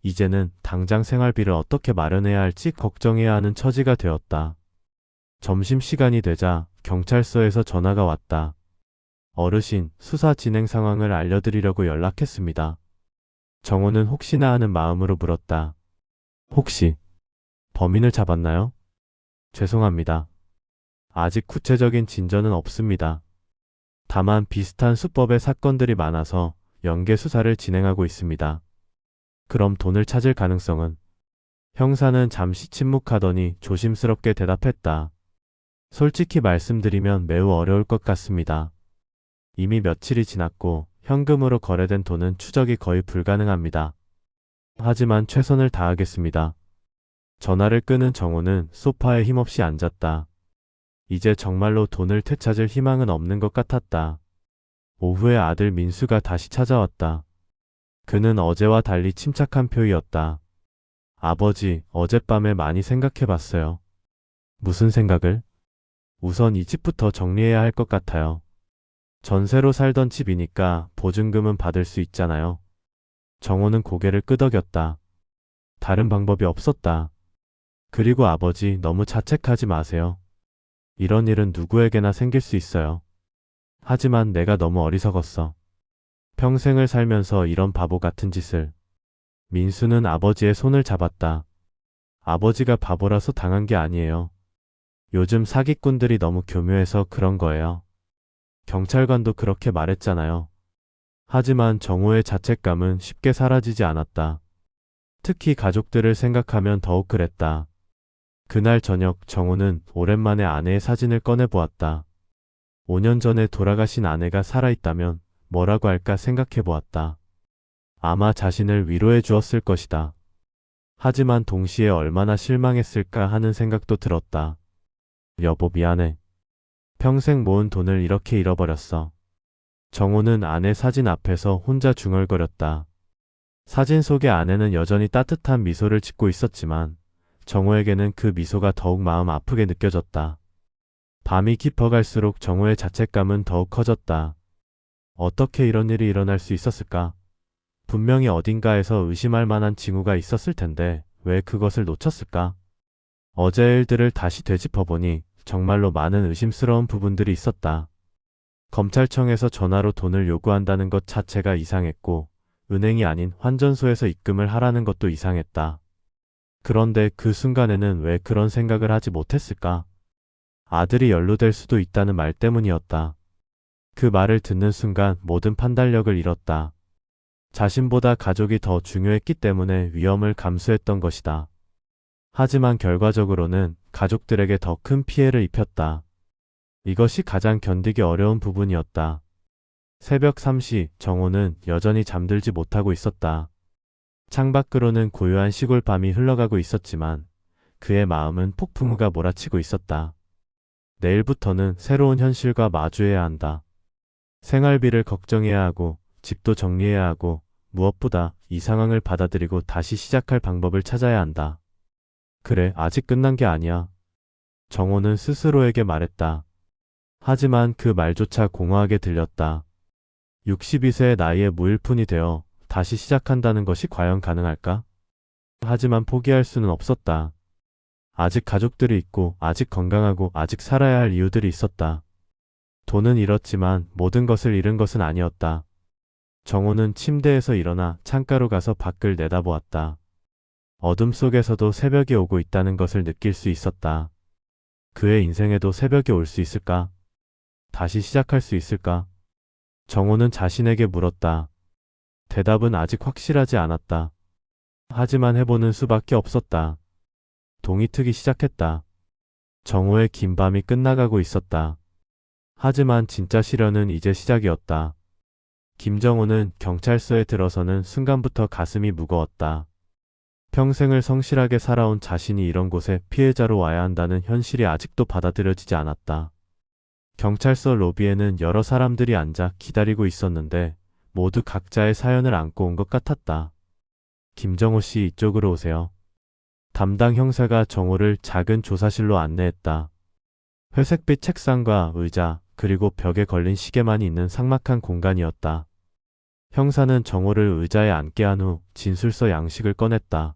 이제는 당장 생활비를 어떻게 마련해야 할지 걱정해야 하는 처지가 되었다. 점심시간이 되자 경찰서에서 전화가 왔다. 어르신, 수사 진행 상황을 알려드리려고 연락했습니다. 정호는 혹시나 하는 마음으로 물었다. 혹시 범인을 잡았나요? 죄송합니다. 아직 구체적인 진전은 없습니다. 다만 비슷한 수법의 사건들이 많아서 연계 수사를 진행하고 있습니다. 그럼 돈을 찾을 가능성은? 형사는 잠시 침묵하더니 조심스럽게 대답했다. 솔직히 말씀드리면 매우 어려울 것 같습니다. 이미 며칠이 지났고 현금으로 거래된 돈은 추적이 거의 불가능합니다. 하지만 최선을 다하겠습니다. 전화를 끄는 정호는 소파에 힘없이 앉았다. 이제 정말로 돈을 되찾을 희망은 없는 것 같았다. 오후에 아들 민수가 다시 찾아왔다. 그는 어제와 달리 침착한 표이었다. 아버지, 어젯밤에 많이 생각해봤어요. 무슨 생각을? 우선 이 집부터 정리해야 할 것 같아요. 전세로 살던 집이니까 보증금은 받을 수 있잖아요. 정호는 고개를 끄덕였다. 다른 방법이 없었다. 그리고 아버지, 너무 자책하지 마세요. 이런 일은 누구에게나 생길 수 있어요. 하지만 내가 너무 어리석었어. 평생을 살면서 이런 바보 같은 짓을. 민수는 아버지의 손을 잡았다. 아버지가 바보라서 당한 게 아니에요. 요즘 사기꾼들이 너무 교묘해서 그런 거예요. 경찰관도 그렇게 말했잖아요. 하지만 정호의 자책감은 쉽게 사라지지 않았다. 특히 가족들을 생각하면 더욱 그랬다. 그날 저녁 정호는 오랜만에 아내의 사진을 꺼내보았다. 5년 전에 돌아가신 아내가 살아있다면 뭐라고 할까 생각해보았다. 아마 자신을 위로해 주었을 것이다. 하지만 동시에 얼마나 실망했을까 하는 생각도 들었다. 여보, 미안해. 평생 모은 돈을 이렇게 잃어버렸어. 정호는 아내 사진 앞에서 혼자 중얼거렸다. 사진 속의 아내는 여전히 따뜻한 미소를 짓고 있었지만 정호에게는 그 미소가 더욱 마음 아프게 느껴졌다. 밤이 깊어갈수록 정호의 자책감은 더욱 커졌다. 어떻게 이런 일이 일어날 수 있었을까? 분명히 어딘가에서 의심할 만한 징후가 있었을 텐데 왜 그것을 놓쳤을까? 어제의 일들을 다시 되짚어보니 정말로 많은 의심스러운 부분들이 있었다. 검찰청에서 전화로 돈을 요구한다는 것 자체가 이상했고 은행이 아닌 환전소에서 입금을 하라는 것도 이상했다. 그런데 그 순간에는 왜 그런 생각을 하지 못했을까? 아들이 연루될 수도 있다는 말 때문이었다. 그 말을 듣는 순간 모든 판단력을 잃었다. 자신보다 가족이 더 중요했기 때문에 위험을 감수했던 것이다. 하지만 결과적으로는 가족들에게 더 큰 피해를 입혔다. 이것이 가장 견디기 어려운 부분이었다. 새벽 3시 정호는 여전히 잠들지 못하고 있었다. 창밖으로는 고요한 시골 밤이 흘러가고 있었지만 그의 마음은 폭풍우가 몰아치고 있었다. 내일부터는 새로운 현실과 마주해야 한다. 생활비를 걱정해야 하고 집도 정리해야 하고 무엇보다 이 상황을 받아들이고 다시 시작할 방법을 찾아야 한다. 그래, 아직 끝난 게 아니야. 정호는 스스로에게 말했다. 하지만 그 말조차 공허하게 들렸다. 62세의 나이에 무일푼이 되어 다시 시작한다는 것이 과연 가능할까? 하지만 포기할 수는 없었다. 아직 가족들이 있고 아직 건강하고 아직 살아야 할 이유들이 있었다. 돈은 잃었지만 모든 것을 잃은 것은 아니었다. 정호는 침대에서 일어나 창가로 가서 밖을 내다보았다. 어둠 속에서도 새벽이 오고 있다는 것을 느낄 수 있었다. 그의 인생에도 새벽이 올 수 있을까? 다시 시작할 수 있을까? 정호는 자신에게 물었다. 대답은 아직 확실하지 않았다. 하지만 해보는 수밖에 없었다. 동이 트기 시작했다. 정호의 긴 밤이 끝나가고 있었다. 하지만 진짜 시련은 이제 시작이었다. 김정호는 경찰서에 들어서는 순간부터 가슴이 무거웠다. 평생을 성실하게 살아온 자신이 이런 곳에 피해자로 와야 한다는 현실이 아직도 받아들여지지 않았다. 경찰서 로비에는 여러 사람들이 앉아 기다리고 있었는데 모두 각자의 사연을 안고 온 것 같았다. 김정호 씨, 이쪽으로 오세요. 담당 형사가 정호를 작은 조사실로 안내했다. 회색빛 책상과 의자, 그리고 벽에 걸린 시계만 있는 삭막한 공간이었다. 형사는 정호를 의자에 앉게 한 후 진술서 양식을 꺼냈다.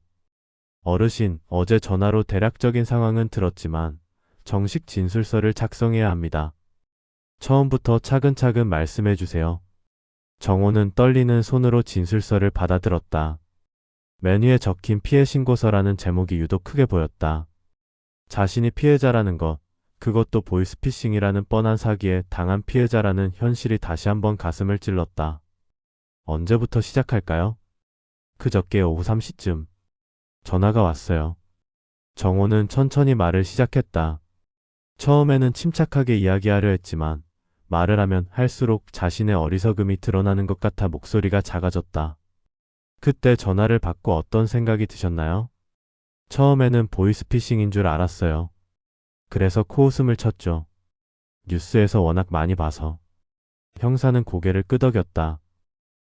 어르신, 어제 전화로 대략적인 상황은 들었지만 정식 진술서를 작성해야 합니다. 처음부터 차근차근 말씀해 주세요. 정호는 떨리는 손으로 진술서를 받아들었다. 메뉴에 적힌 피해 신고서라는 제목이 유독 크게 보였다. 자신이 피해자라는 것, 그것도 보이스피싱이라는 뻔한 사기에 당한 피해자라는 현실이 다시 한번 가슴을 찔렀다. 언제부터 시작할까요? 그저께 오후 3시쯤 전화가 왔어요. 정호는 천천히 말을 시작했다. 처음에는 침착하게 이야기하려 했지만 말을 하면 할수록 자신의 어리석음이 드러나는 것 같아 목소리가 작아졌다. 그때 전화를 받고 어떤 생각이 드셨나요? 처음에는 보이스피싱인 줄 알았어요. 그래서 코웃음을 쳤죠. 뉴스에서 워낙 많이 봐서. 형사는 고개를 끄덕였다.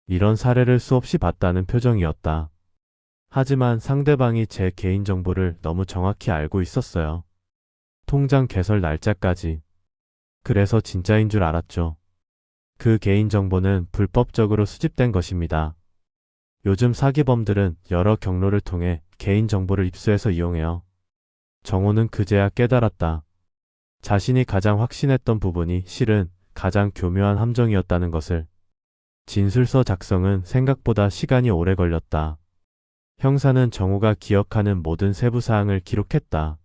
이런 사례를 수없이 봤다는 표정이었다. 하지만 상대방이 제 개인정보를 너무 정확히 알고 있었어요. 통장 개설 날짜까지. 그래서 진짜인 줄 알았죠. 그 개인정보는 불법적으로 수집된 것입니다. 요즘 사기범들은 여러 경로를 통해 개인정보를 입수해서 이용해요. 정호는 그제야 깨달았다. 자신이 가장 확신했던 부분이 실은 가장 교묘한 함정이었다는 것을. 진술서 작성은 생각보다 시간이 오래 걸렸다. 형사는 정호가 기억하는 모든 세부사항을 기록했다.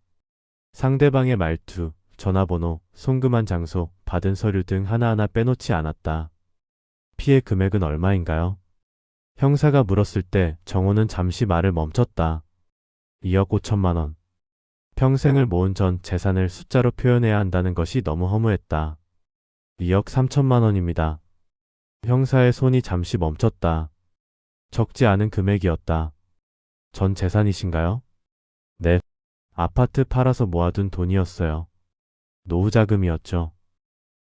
상대방의 말투, 전화번호, 송금한 장소, 받은 서류 등 하나하나 빼놓지 않았다. 피해 금액은 얼마인가요? 형사가 물었을 때 정호는 잠시 말을 멈췄다. 2억 5천만 원. 평생을 모은 전 재산을 숫자로 표현해야 한다는 것이 너무 허무했다. 2억 3천만 원입니다. 형사의 손이 잠시 멈췄다. 적지 않은 금액이었다. 전 재산이신가요? 네. 아파트 팔아서 모아둔 돈이었어요. 노후자금이었죠.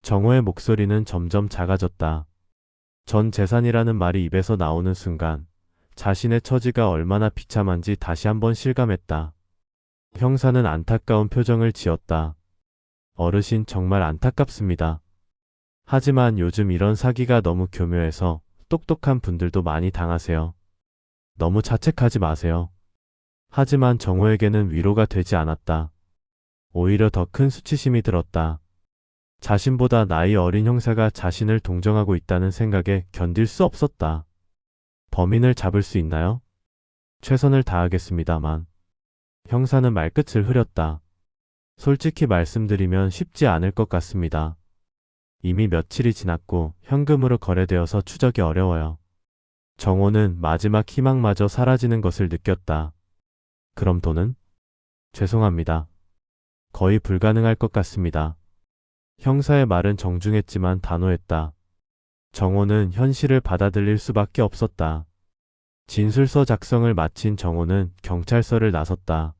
정호의 목소리는 점점 작아졌다. 전 재산이라는 말이 입에서 나오는 순간 자신의 처지가 얼마나 비참한지 다시 한번 실감했다. 형사는 안타까운 표정을 지었다. 어르신, 정말 안타깝습니다. 하지만 요즘 이런 사기가 너무 교묘해서 똑똑한 분들도 많이 당하세요. 너무 자책하지 마세요. 하지만 정호에게는 위로가 되지 않았다. 오히려 더 큰 수치심이 들었다. 자신보다 나이 어린 형사가 자신을 동정하고 있다는 생각에 견딜 수 없었다. 범인을 잡을 수 있나요? 최선을 다하겠습니다만. 형사는 말끝을 흐렸다. 솔직히 말씀드리면 쉽지 않을 것 같습니다. 이미 며칠이 지났고 현금으로 거래되어서 추적이 어려워요. 정호는 마지막 희망마저 사라지는 것을 느꼈다. 그럼 돈은? 죄송합니다. 거의 불가능할 것 같습니다. 형사의 말은 정중했지만 단호했다. 정호는 현실을 받아들일 수밖에 없었다. 진술서 작성을 마친 정호는 경찰서를 나섰다.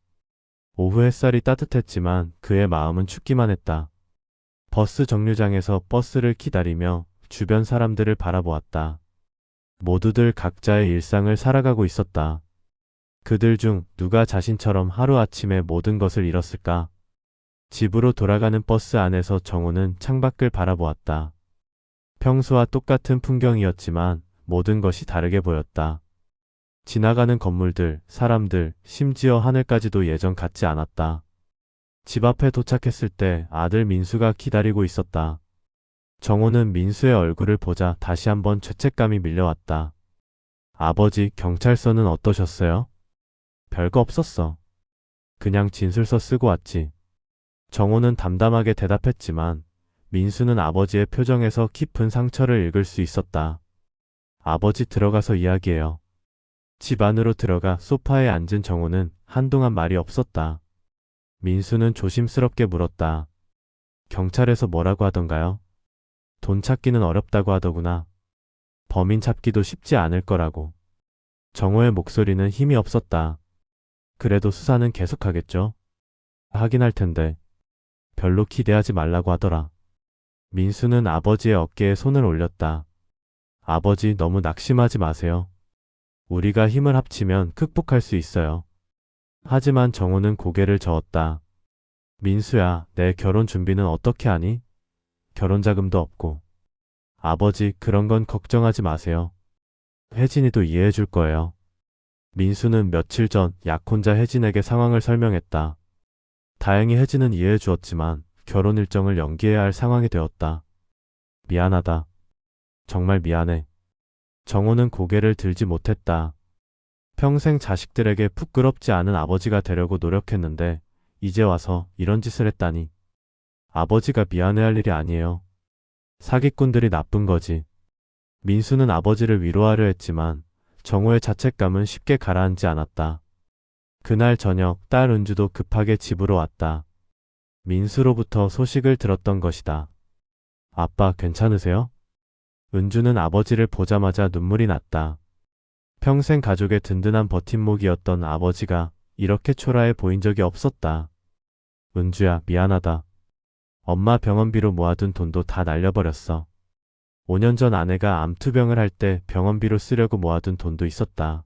오후 햇살이 따뜻했지만 그의 마음은 춥기만 했다. 버스 정류장에서 버스를 기다리며 주변 사람들을 바라보았다. 모두들 각자의 일상을 살아가고 있었다. 그들 중 누가 자신처럼 하루아침에 모든 것을 잃었을까? 집으로 돌아가는 버스 안에서 정호는 창밖을 바라보았다. 평소와 똑같은 풍경이었지만 모든 것이 다르게 보였다. 지나가는 건물들, 사람들, 심지어 하늘까지도 예전 같지 않았다. 집 앞에 도착했을 때 아들 민수가 기다리고 있었다. 정호는 민수의 얼굴을 보자 다시 한번 죄책감이 밀려왔다. 아버지, 경찰서는 어떠셨어요? 별거 없었어. 그냥 진술서 쓰고 왔지. 정호는 담담하게 대답했지만 민수는 아버지의 표정에서 깊은 상처를 읽을 수 있었다. 아버지, 들어가서 이야기해요. 집 안으로 들어가 소파에 앉은 정호는 한동안 말이 없었다. 민수는 조심스럽게 물었다. 경찰에서 뭐라고 하던가요? 돈 찾기는 어렵다고 하더구나. 범인 잡기도 쉽지 않을 거라고. 정호의 목소리는 힘이 없었다. 그래도 수사는 계속하겠죠? 하긴 할 텐데. 별로 기대하지 말라고 하더라. 민수는 아버지의 어깨에 손을 올렸다. 아버지, 너무 낙심하지 마세요. 우리가 힘을 합치면 극복할 수 있어요. 하지만 정호는 고개를 저었다. 민수야, 내 결혼 준비는 어떻게 하니? 결혼 자금도 없고. 아버지, 그런 건 걱정하지 마세요. 혜진이도 이해해 줄 거예요. 민수는 며칠 전 약혼자 혜진에게 상황을 설명했다. 다행히 혜진은 이해해 주었지만 결혼 일정을 연기해야 할 상황이 되었다. 미안하다. 정말 미안해. 정호는 고개를 들지 못했다. 평생 자식들에게 부끄럽지 않은 아버지가 되려고 노력했는데 이제 와서 이런 짓을 했다니. 아버지가 미안해할 일이 아니에요. 사기꾼들이 나쁜 거지. 민수는 아버지를 위로하려 했지만 정호의 자책감은 쉽게 가라앉지 않았다. 그날 저녁 딸 은주도 급하게 집으로 왔다. 민수로부터 소식을 들었던 것이다. 아빠, 괜찮으세요? 은주는 아버지를 보자마자 눈물이 났다. 평생 가족의 든든한 버팀목이었던 아버지가 이렇게 초라해 보인 적이 없었다. 은주야, 미안하다. 엄마 병원비로 모아둔 돈도 다 날려버렸어. 5년 전 아내가 암투병을 할 때 병원비로 쓰려고 모아둔 돈도 있었다.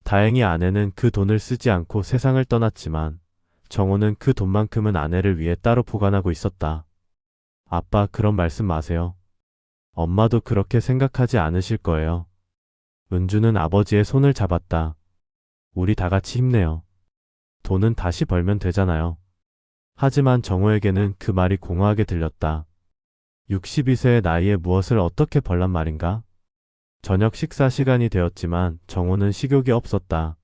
다행히 아내는 그 돈을 쓰지 않고 세상을 떠났지만 정호는 그 돈만큼은 아내를 위해 따로 보관하고 있었다. 아빠, 그런 말씀 마세요. 엄마도 그렇게 생각하지 않으실 거예요. 은주는 아버지의 손을 잡았다. 우리 다 같이 힘내요. 돈은 다시 벌면 되잖아요. 하지만 정호에게는 그 말이 공허하게 들렸다. 62세의 나이에 무엇을 어떻게 벌란 말인가? 저녁 식사 시간이 되었지만 정호는 식욕이 없었다.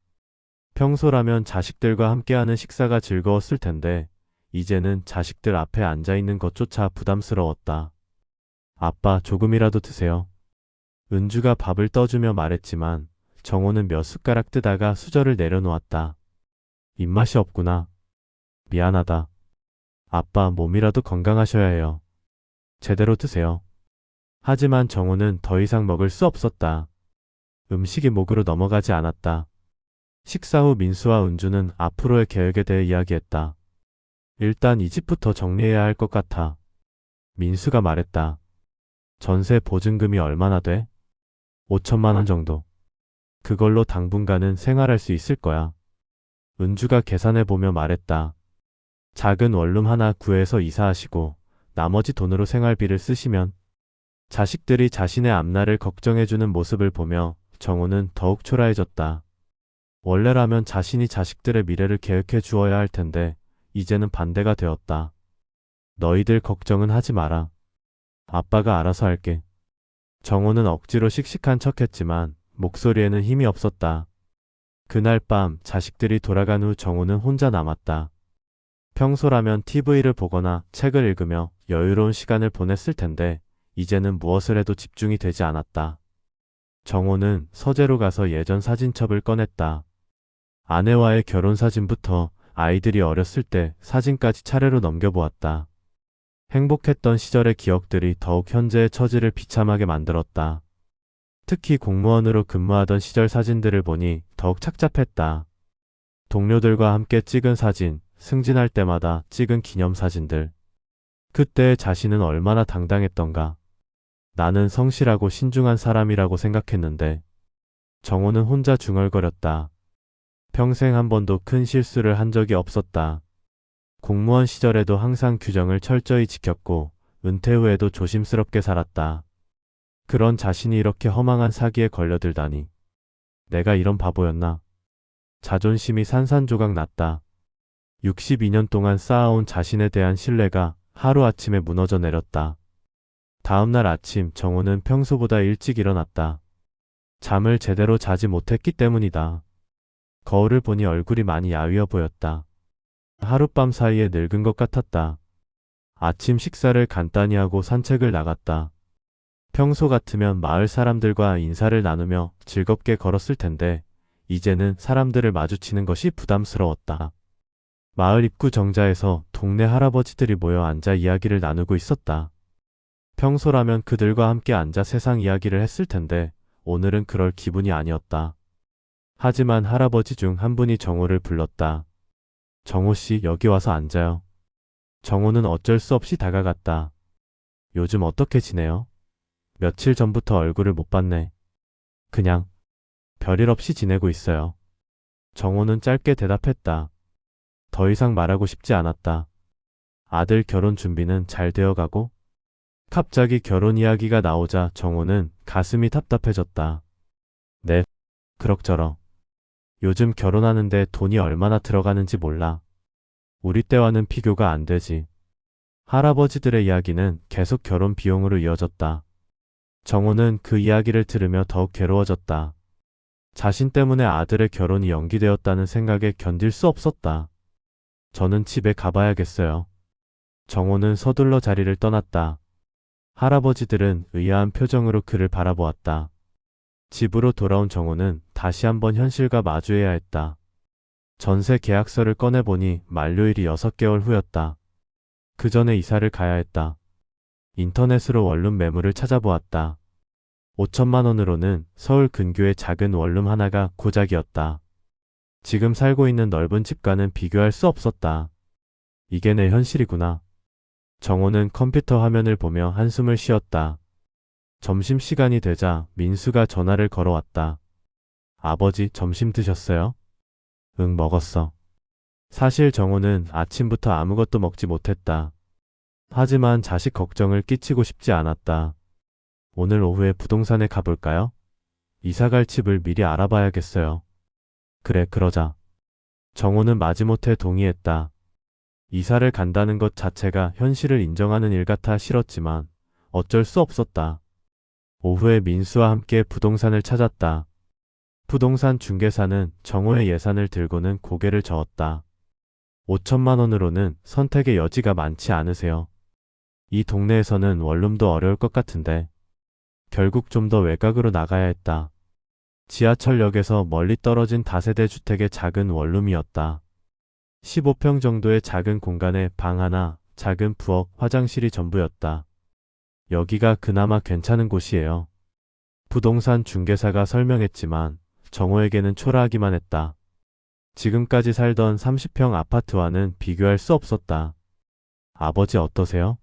평소라면 자식들과 함께하는 식사가 즐거웠을 텐데 이제는 자식들 앞에 앉아있는 것조차 부담스러웠다. 아빠, 조금이라도 드세요. 은주가 밥을 떠주며 말했지만 정호는 몇 숟가락 뜨다가 수저를 내려놓았다. 입맛이 없구나. 미안하다. 아빠, 몸이라도 건강하셔야 해요. 제대로 드세요. 하지만 정호는 더 이상 먹을 수 없었다. 음식이 목으로 넘어가지 않았다. 식사 후 민수와 은주는 앞으로의 계획에 대해 이야기했다. 일단 이 집부터 정리해야 할 것 같아. 민수가 말했다. 전세 보증금이 얼마나 돼? 5천만 원 정도. 그걸로 당분간은 생활할 수 있을 거야. 은주가 계산해보며 말했다. 작은 원룸 하나 구해서 이사하시고 나머지 돈으로 생활비를 쓰시면. 자식들이 자신의 앞날을 걱정해주는 모습을 보며 정호는 더욱 초라해졌다. 원래라면 자신이 자식들의 미래를 계획해 주어야 할 텐데 이제는 반대가 되었다. 너희들 걱정은 하지 마라. 아빠가 알아서 할게. 정호는 억지로 씩씩한 척했지만 목소리에는 힘이 없었다. 그날 밤 자식들이 돌아간 후 정호는 혼자 남았다. 평소라면 TV를 보거나 책을 읽으며 여유로운 시간을 보냈을 텐데 이제는 무엇을 해도 집중이 되지 않았다. 정호는 서재로 가서 예전 사진첩을 꺼냈다. 아내와의 결혼사진부터 아이들이 어렸을 때 사진까지 차례로 넘겨보았다. 행복했던 시절의 기억들이 더욱 현재의 처지를 비참하게 만들었다. 특히 공무원으로 근무하던 시절 사진들을 보니 더욱 착잡했다. 동료들과 함께 찍은 사진, 승진할 때마다 찍은 기념사진들. 그때의 자신은 얼마나 당당했던가. 나는 성실하고 신중한 사람이라고 생각했는데 정호는 혼자 중얼거렸다. 평생 한 번도 큰 실수를 한 적이 없었다. 공무원 시절에도 항상 규정을 철저히 지켰고 은퇴 후에도 조심스럽게 살았다. 그런 자신이 이렇게 허망한 사기에 걸려들다니. 내가 이런 바보였나? 자존심이 산산조각 났다. 62년 동안 쌓아온 자신에 대한 신뢰가 하루아침에 무너져 내렸다. 다음날 아침 정호는 평소보다 일찍 일어났다. 잠을 제대로 자지 못했기 때문이다. 거울을 보니 얼굴이 많이 야위어 보였다. 하룻밤 사이에 늙은 것 같았다. 아침 식사를 간단히 하고 산책을 나갔다. 평소 같으면 마을 사람들과 인사를 나누며 즐겁게 걸었을 텐데 이제는 사람들을 마주치는 것이 부담스러웠다. 마을 입구 정자에서 동네 할아버지들이 모여 앉아 이야기를 나누고 있었다. 평소라면 그들과 함께 앉아 세상 이야기를 했을 텐데 오늘은 그럴 기분이 아니었다. 하지만 할아버지 중 한 분이 정호를 불렀다. 정호 씨, 여기 와서 앉아요. 정호는 어쩔 수 없이 다가갔다. 요즘 어떻게 지내요? 며칠 전부터 얼굴을 못 봤네. 그냥 별일 없이 지내고 있어요. 정호는 짧게 대답했다. 더 이상 말하고 싶지 않았다. 아들 결혼 준비는 잘 되어가고? 갑자기 결혼 이야기가 나오자 정호는 가슴이 답답해졌다. 네, 그럭저럭. 요즘 결혼하는데 돈이 얼마나 들어가는지 몰라. 우리 때와는 비교가 안 되지. 할아버지들의 이야기는 계속 결혼 비용으로 이어졌다. 정호는 그 이야기를 들으며 더욱 괴로워졌다. 자신 때문에 아들의 결혼이 연기되었다는 생각에 견딜 수 없었다. 저는 집에 가봐야겠어요. 정호는 서둘러 자리를 떠났다. 할아버지들은 의아한 표정으로 그를 바라보았다. 집으로 돌아온 정호는 다시 한번 현실과 마주해야 했다. 전세 계약서를 꺼내보니 만료일이 6개월 후였다. 그 전에 이사를 가야 했다. 인터넷으로 원룸 매물을 찾아보았다. 5천만 원으로는 서울 근교의 작은 원룸 하나가 고작이었다. 지금 살고 있는 넓은 집과는 비교할 수 없었다. 이게 내 현실이구나. 정호는 컴퓨터 화면을 보며 한숨을 쉬었다. 점심시간이 되자 민수가 전화를 걸어왔다. 아버지, 점심 드셨어요? 응, 먹었어. 사실 정호는 아침부터 아무것도 먹지 못했다. 하지만 자식 걱정을 끼치고 싶지 않았다. 오늘 오후에 부동산에 가볼까요? 이사갈 집을 미리 알아봐야겠어요. 그래, 그러자. 정호는 마지못해 동의했다. 이사를 간다는 것 자체가 현실을 인정하는 일 같아 싫었지만 어쩔 수 없었다. 오후에 민수와 함께 부동산을 찾았다. 부동산 중개사는 정호의 예산을 들고는 고개를 저었다. 5천만 원으로는 선택의 여지가 많지 않으세요. 이 동네에서는 원룸도 어려울 것 같은데. 결국 좀 더 외곽으로 나가야 했다. 지하철역에서 멀리 떨어진 다세대 주택의 작은 원룸이었다. 15평 정도의 작은 공간에 방 하나, 작은 부엌, 화장실이 전부였다. 여기가 그나마 괜찮은 곳이에요. 부동산 중개사가 설명했지만 정호에게는 초라하기만 했다. 지금까지 살던 30평 아파트와는 비교할 수 없었다. 아버지 어떠세요?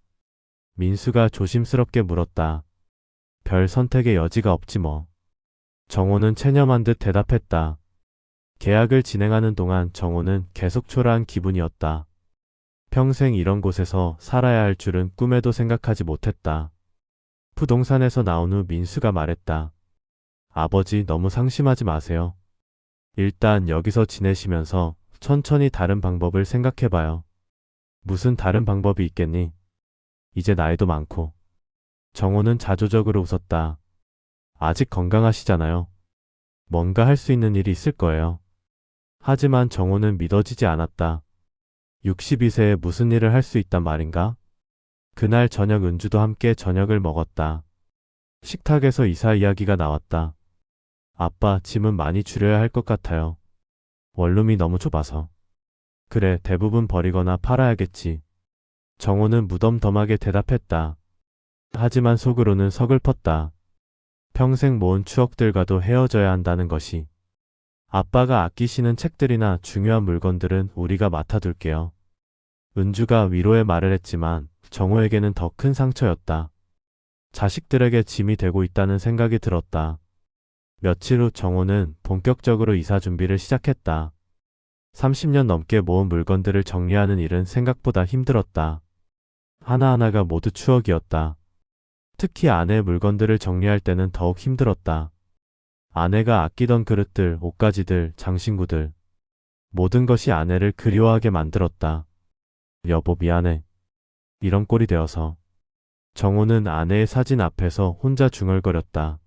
민수가 조심스럽게 물었다. 별 선택의 여지가 없지 뭐. 정호는 체념한 듯 대답했다. 계약을 진행하는 동안 정호는 계속 초라한 기분이었다. 평생 이런 곳에서 살아야 할 줄은 꿈에도 생각하지 못했다. 부동산에서 나온 후 민수가 말했다. 아버지, 너무 상심하지 마세요. 일단 여기서 지내시면서 천천히 다른 방법을 생각해봐요. 무슨 다른 방법이 있겠니? 이제 나이도 많고. 정호는 자조적으로 웃었다. 아직 건강하시잖아요. 뭔가 할 수 있는 일이 있을 거예요. 하지만 정호는 믿어지지 않았다. 62세에 무슨 일을 할 수 있단 말인가? 그날 저녁 은주도 함께 저녁을 먹었다. 식탁에서 이사 이야기가 나왔다. 아빠, 짐은 많이 줄여야 할 것 같아요. 원룸이 너무 좁아서. 그래, 대부분 버리거나 팔아야겠지. 정호는 무덤덤하게 대답했다. 하지만 속으로는 서글펐다. 평생 모은 추억들과도 헤어져야 한다는 것이. 아빠가 아끼시는 책들이나 중요한 물건들은 우리가 맡아둘게요. 은주가 위로의 말을 했지만 정호에게는 더 큰 상처였다. 자식들에게 짐이 되고 있다는 생각이 들었다. 며칠 후 정호는 본격적으로 이사 준비를 시작했다. 30년 넘게 모은 물건들을 정리하는 일은 생각보다 힘들었다. 하나하나가 모두 추억이었다. 특히 아내의 물건들을 정리할 때는 더욱 힘들었다. 아내가 아끼던 그릇들, 옷가지들, 장신구들. 모든 것이 아내를 그리워하게 만들었다. 여보, 미안해. 이런 꼴이 되어서. 정호는 아내의 사진 앞에서 혼자 중얼거렸다.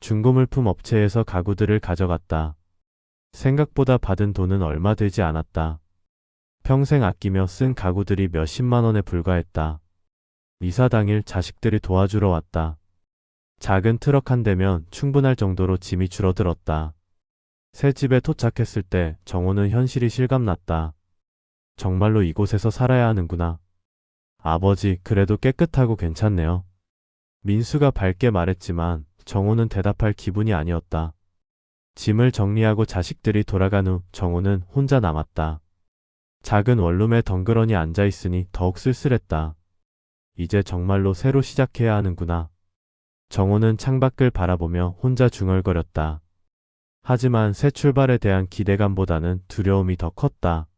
중고물품 업체에서 가구들을 가져갔다. 생각보다 받은 돈은 얼마 되지 않았다. 평생 아끼며 쓴 가구들이 몇십만 원에 불과했다. 이사 당일 자식들이 도와주러 왔다. 작은 트럭 한 대면 충분할 정도로 짐이 줄어들었다. 새 집에 도착했을 때 정호는 현실이 실감났다. 정말로 이곳에서 살아야 하는구나. 아버지, 그래도 깨끗하고 괜찮네요. 민수가 밝게 말했지만 정호는 대답할 기분이 아니었다. 짐을 정리하고 자식들이 돌아간 후 정호는 혼자 남았다. 작은 원룸에 덩그러니 앉아있으니 더욱 쓸쓸했다. 이제 정말로 새로 시작해야 하는구나. 정호는 창밖을 바라보며 혼자 중얼거렸다. 하지만 새 출발에 대한 기대감보다는 두려움이 더 컸다.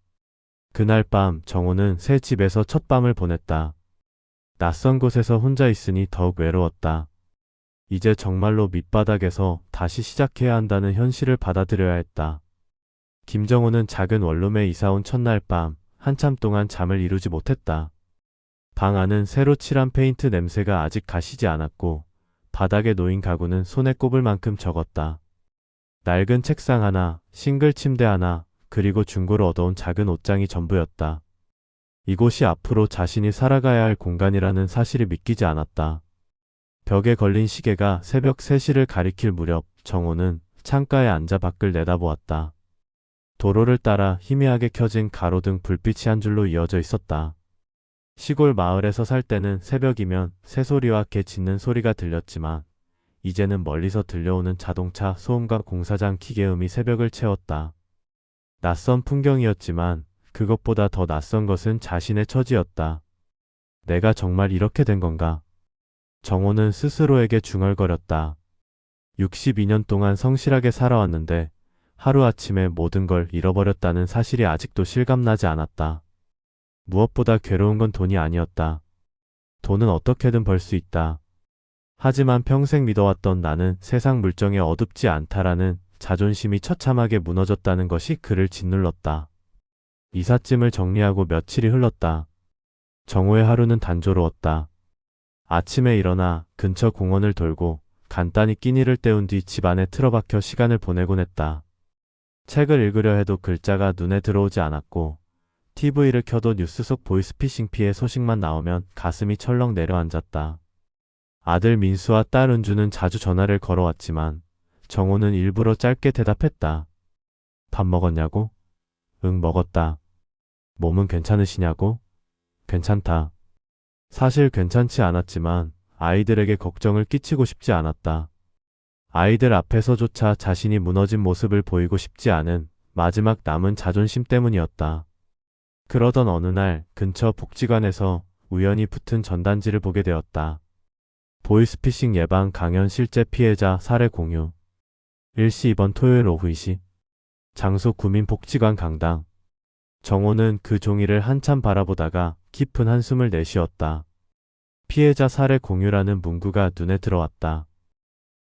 그날 밤 정호는 새 집에서 첫 밤을 보냈다. 낯선 곳에서 혼자 있으니 더욱 외로웠다. 이제 정말로 밑바닥에서 다시 시작해야 한다는 현실을 받아들여야 했다. 김정호는 작은 원룸에 이사온 첫날 밤 한참 동안 잠을 이루지 못했다. 방 안은 새로 칠한 페인트 냄새가 아직 가시지 않았고 바닥에 놓인 가구는 손에 꼽을 만큼 적었다. 낡은 책상 하나, 싱글 침대 하나, 그리고 중고로 얻어온 작은 옷장이 전부였다. 이곳이 앞으로 자신이 살아가야 할 공간이라는 사실이 믿기지 않았다. 벽에 걸린 시계가 새벽 3시를 가리킬 무렵 정호는 창가에 앉아 밖을 내다보았다. 도로를 따라 희미하게 켜진 가로등 불빛이 한 줄로 이어져 있었다. 시골 마을에서 살 때는 새벽이면 새소리와 개 짖는 소리가 들렸지만 이제는 멀리서 들려오는 자동차 소음과 공사장 기계음이 새벽을 채웠다. 낯선 풍경이었지만 그것보다 더 낯선 것은 자신의 처지였다. 내가 정말 이렇게 된 건가? 정호는 스스로에게 중얼거렸다. 62년 동안 성실하게 살아왔는데 하루아침에 모든 걸 잃어버렸다는 사실이 아직도 실감나지 않았다. 무엇보다 괴로운 건 돈이 아니었다. 돈은 어떻게든 벌 수 있다. 하지만 평생 믿어왔던 나는 세상 물정에 어둡지 않다라는 자존심이 처참하게 무너졌다는 것이 그를 짓눌렀다. 이삿짐을 정리하고 며칠이 흘렀다. 정호의 하루는 단조로웠다. 아침에 일어나 근처 공원을 돌고 간단히 끼니를 때운 뒤 집 안에 틀어박혀 시간을 보내곤 했다. 책을 읽으려 해도 글자가 눈에 들어오지 않았고 TV를 켜도 뉴스 속 보이스피싱 피해 소식만 나오면 가슴이 철렁 내려앉았다. 아들 민수와 딸 은주는 자주 전화를 걸어왔지만 정호는 일부러 짧게 대답했다. 밥 먹었냐고? 응, 먹었다. 몸은 괜찮으시냐고? 괜찮다. 사실 괜찮지 않았지만 아이들에게 걱정을 끼치고 싶지 않았다. 아이들 앞에서조차 자신이 무너진 모습을 보이고 싶지 않은 마지막 남은 자존심 때문이었다. 그러던 어느 날 근처 복지관에서 우연히 붙은 전단지를 보게 되었다. 보이스피싱 예방 강연 실제 피해자 사례 공유. 일시 이번 토요일 오후 2시. 장소 구민복지관 강당. 정호는 그 종이를 한참 바라보다가 깊은 한숨을 내쉬었다. 피해자 사례 공유라는 문구가 눈에 들어왔다.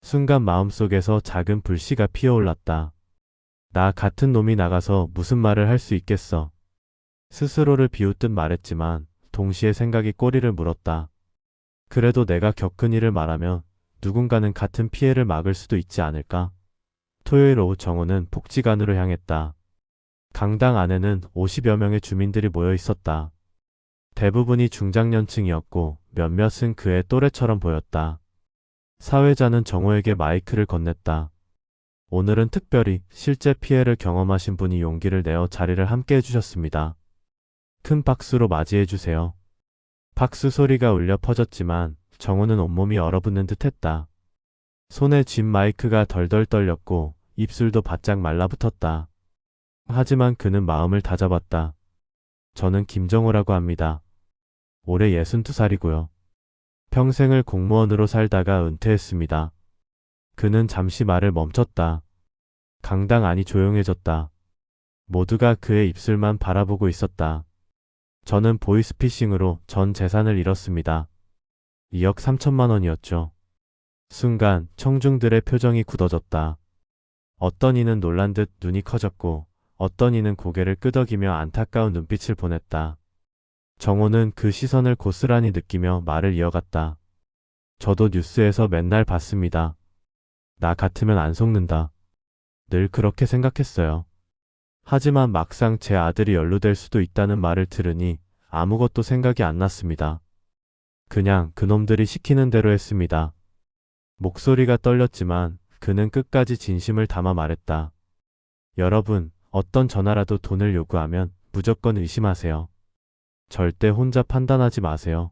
순간 마음속에서 작은 불씨가 피어올랐다. 나 같은 놈이 나가서 무슨 말을 할 수 있겠어. 스스로를 비웃듯 말했지만 동시에 생각이 꼬리를 물었다. 그래도 내가 겪은 일을 말하면 누군가는 같은 피해를 막을 수도 있지 않을까? 토요일 오후 정호는 복지관으로 향했다. 강당 안에는 50여 명의 주민들이 모여 있었다. 대부분이 중장년층이었고 몇몇은 그의 또래처럼 보였다. 사회자는 정호에게 마이크를 건넸다. 오늘은 특별히 실제 피해를 경험하신 분이 용기를 내어 자리를 함께 해주셨습니다. 큰 박수로 맞이해주세요. 박수 소리가 울려 퍼졌지만 정호는 온몸이 얼어붙는 듯 했다. 손에 쥔 마이크가 덜덜 떨렸고 입술도 바짝 말라붙었다. 하지만 그는 마음을 다잡았다. 저는 김정호라고 합니다. 올해 62살이고요. 평생을 공무원으로 살다가 은퇴했습니다. 그는 잠시 말을 멈췄다. 강당 안이 조용해졌다. 모두가 그의 입술만 바라보고 있었다. 저는 보이스피싱으로 전 재산을 잃었습니다. 2억 3천만 원이었죠. 순간 청중들의 표정이 굳어졌다. 어떤 이는 놀란 듯 눈이 커졌고 어떤 이는 고개를 끄덕이며 안타까운 눈빛을 보냈다. 정호는 그 시선을 고스란히 느끼며 말을 이어갔다. 저도 뉴스에서 맨날 봤습니다. 나 같으면 안 속는다. 늘 그렇게 생각했어요. 하지만 막상 제 아들이 연루될 수도 있다는 말을 들으니 아무것도 생각이 안 났습니다. 그냥 그놈들이 시키는 대로 했습니다. 목소리가 떨렸지만 그는 끝까지 진심을 담아 말했다. 여러분, 어떤 전화라도 돈을 요구하면 무조건 의심하세요. 절대 혼자 판단하지 마세요.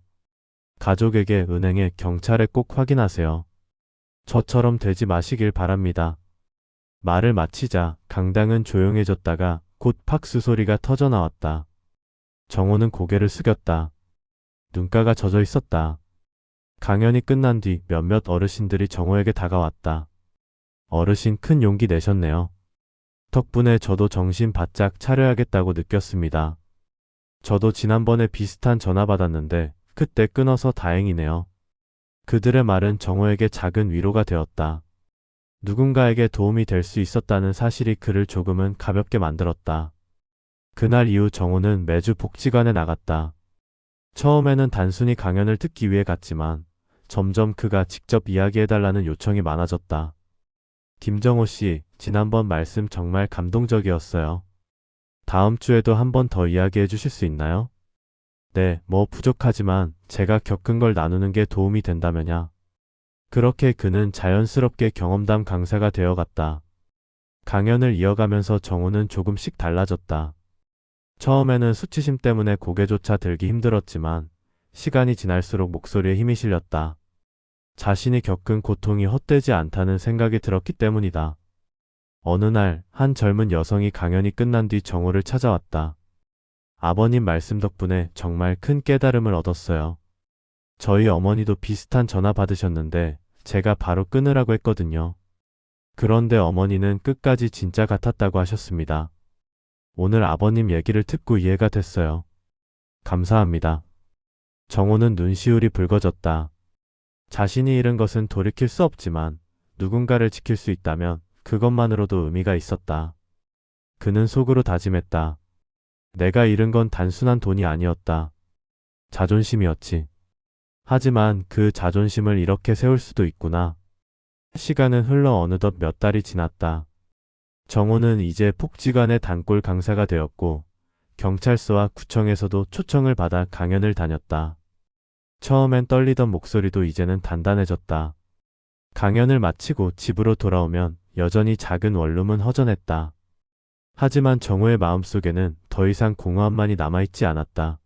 가족에게, 은행에, 경찰에 꼭 확인하세요. 저처럼 되지 마시길 바랍니다. 말을 마치자 강당은 조용해졌다가 곧 박수 소리가 터져나왔다. 정호는 고개를 숙였다. 눈가가 젖어 있었다. 강연이 끝난 뒤 몇몇 어르신들이 정호에게 다가왔다. 어르신 큰 용기 내셨네요. 덕분에 저도 정신 바짝 차려야겠다고 느꼈습니다. 저도 지난번에 비슷한 전화 받았는데 그때 끊어서 다행이네요. 그들의 말은 정호에게 작은 위로가 되었다. 누군가에게 도움이 될 수 있었다는 사실이 그를 조금은 가볍게 만들었다. 그날 이후 정호는 매주 복지관에 나갔다. 처음에는 단순히 강연을 듣기 위해 갔지만 점점 그가 직접 이야기해달라는 요청이 많아졌다. 김정호 씨, 지난번 말씀 정말 감동적이었어요. 다음 주에도 한 번 더 이야기해 주실 수 있나요? 네, 뭐 부족하지만 제가 겪은 걸 나누는 게 도움이 된다면야. 그렇게 그는 자연스럽게 경험담 강사가 되어갔다. 강연을 이어가면서 정호는 조금씩 달라졌다. 처음에는 수치심 때문에 고개조차 들기 힘들었지만 시간이 지날수록 목소리에 힘이 실렸다. 자신이 겪은 고통이 헛되지 않다는 생각이 들었기 때문이다. 어느 날 한 젊은 여성이 강연이 끝난 뒤 정호를 찾아왔다. 아버님 말씀 덕분에 정말 큰 깨달음을 얻었어요. 저희 어머니도 비슷한 전화 받으셨는데 제가 바로 끊으라고 했거든요. 그런데 어머니는 끝까지 진짜 같았다고 하셨습니다. 오늘 아버님 얘기를 듣고 이해가 됐어요. 감사합니다. 정호는 눈시울이 붉어졌다. 자신이 잃은 것은 돌이킬 수 없지만 누군가를 지킬 수 있다면 그것만으로도 의미가 있었다. 그는 속으로 다짐했다. 내가 잃은 건 단순한 돈이 아니었다. 자존심이었지. 하지만 그 자존심을 이렇게 세울 수도 있구나. 시간은 흘러 어느덧 몇 달이 지났다. 정호는 이제 복지관의 단골 강사가 되었고 경찰서와 구청에서도 초청을 받아 강연을 다녔다. 처음엔 떨리던 목소리도 이제는 단단해졌다. 강연을 마치고 집으로 돌아오면 여전히 작은 원룸은 허전했다. 하지만 정호의 마음속에는 더 이상 공허함만이 남아있지 않았다.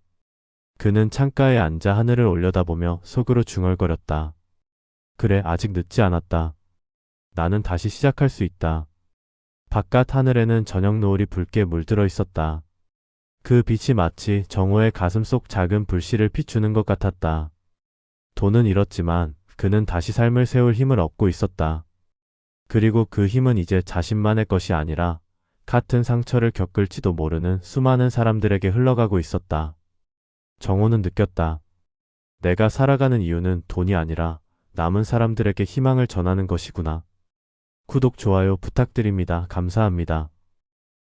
그는 창가에 앉아 하늘을 올려다보며 속으로 중얼거렸다. 그래, 아직 늦지 않았다. 나는 다시 시작할 수 있다. 바깥 하늘에는 저녁 노을이 붉게 물들어 있었다. 그 빛이 마치 정호의 가슴 속 작은 불씨를 비추는 것 같았다. 돈은 잃었지만 그는 다시 삶을 세울 힘을 얻고 있었다. 그리고 그 힘은 이제 자신만의 것이 아니라 같은 상처를 겪을지도 모르는 수많은 사람들에게 흘러가고 있었다. 정호는 느꼈다. 내가 살아가는 이유는 돈이 아니라 남은 사람들에게 희망을 전하는 것이구나. 구독, 좋아요 부탁드립니다. 감사합니다.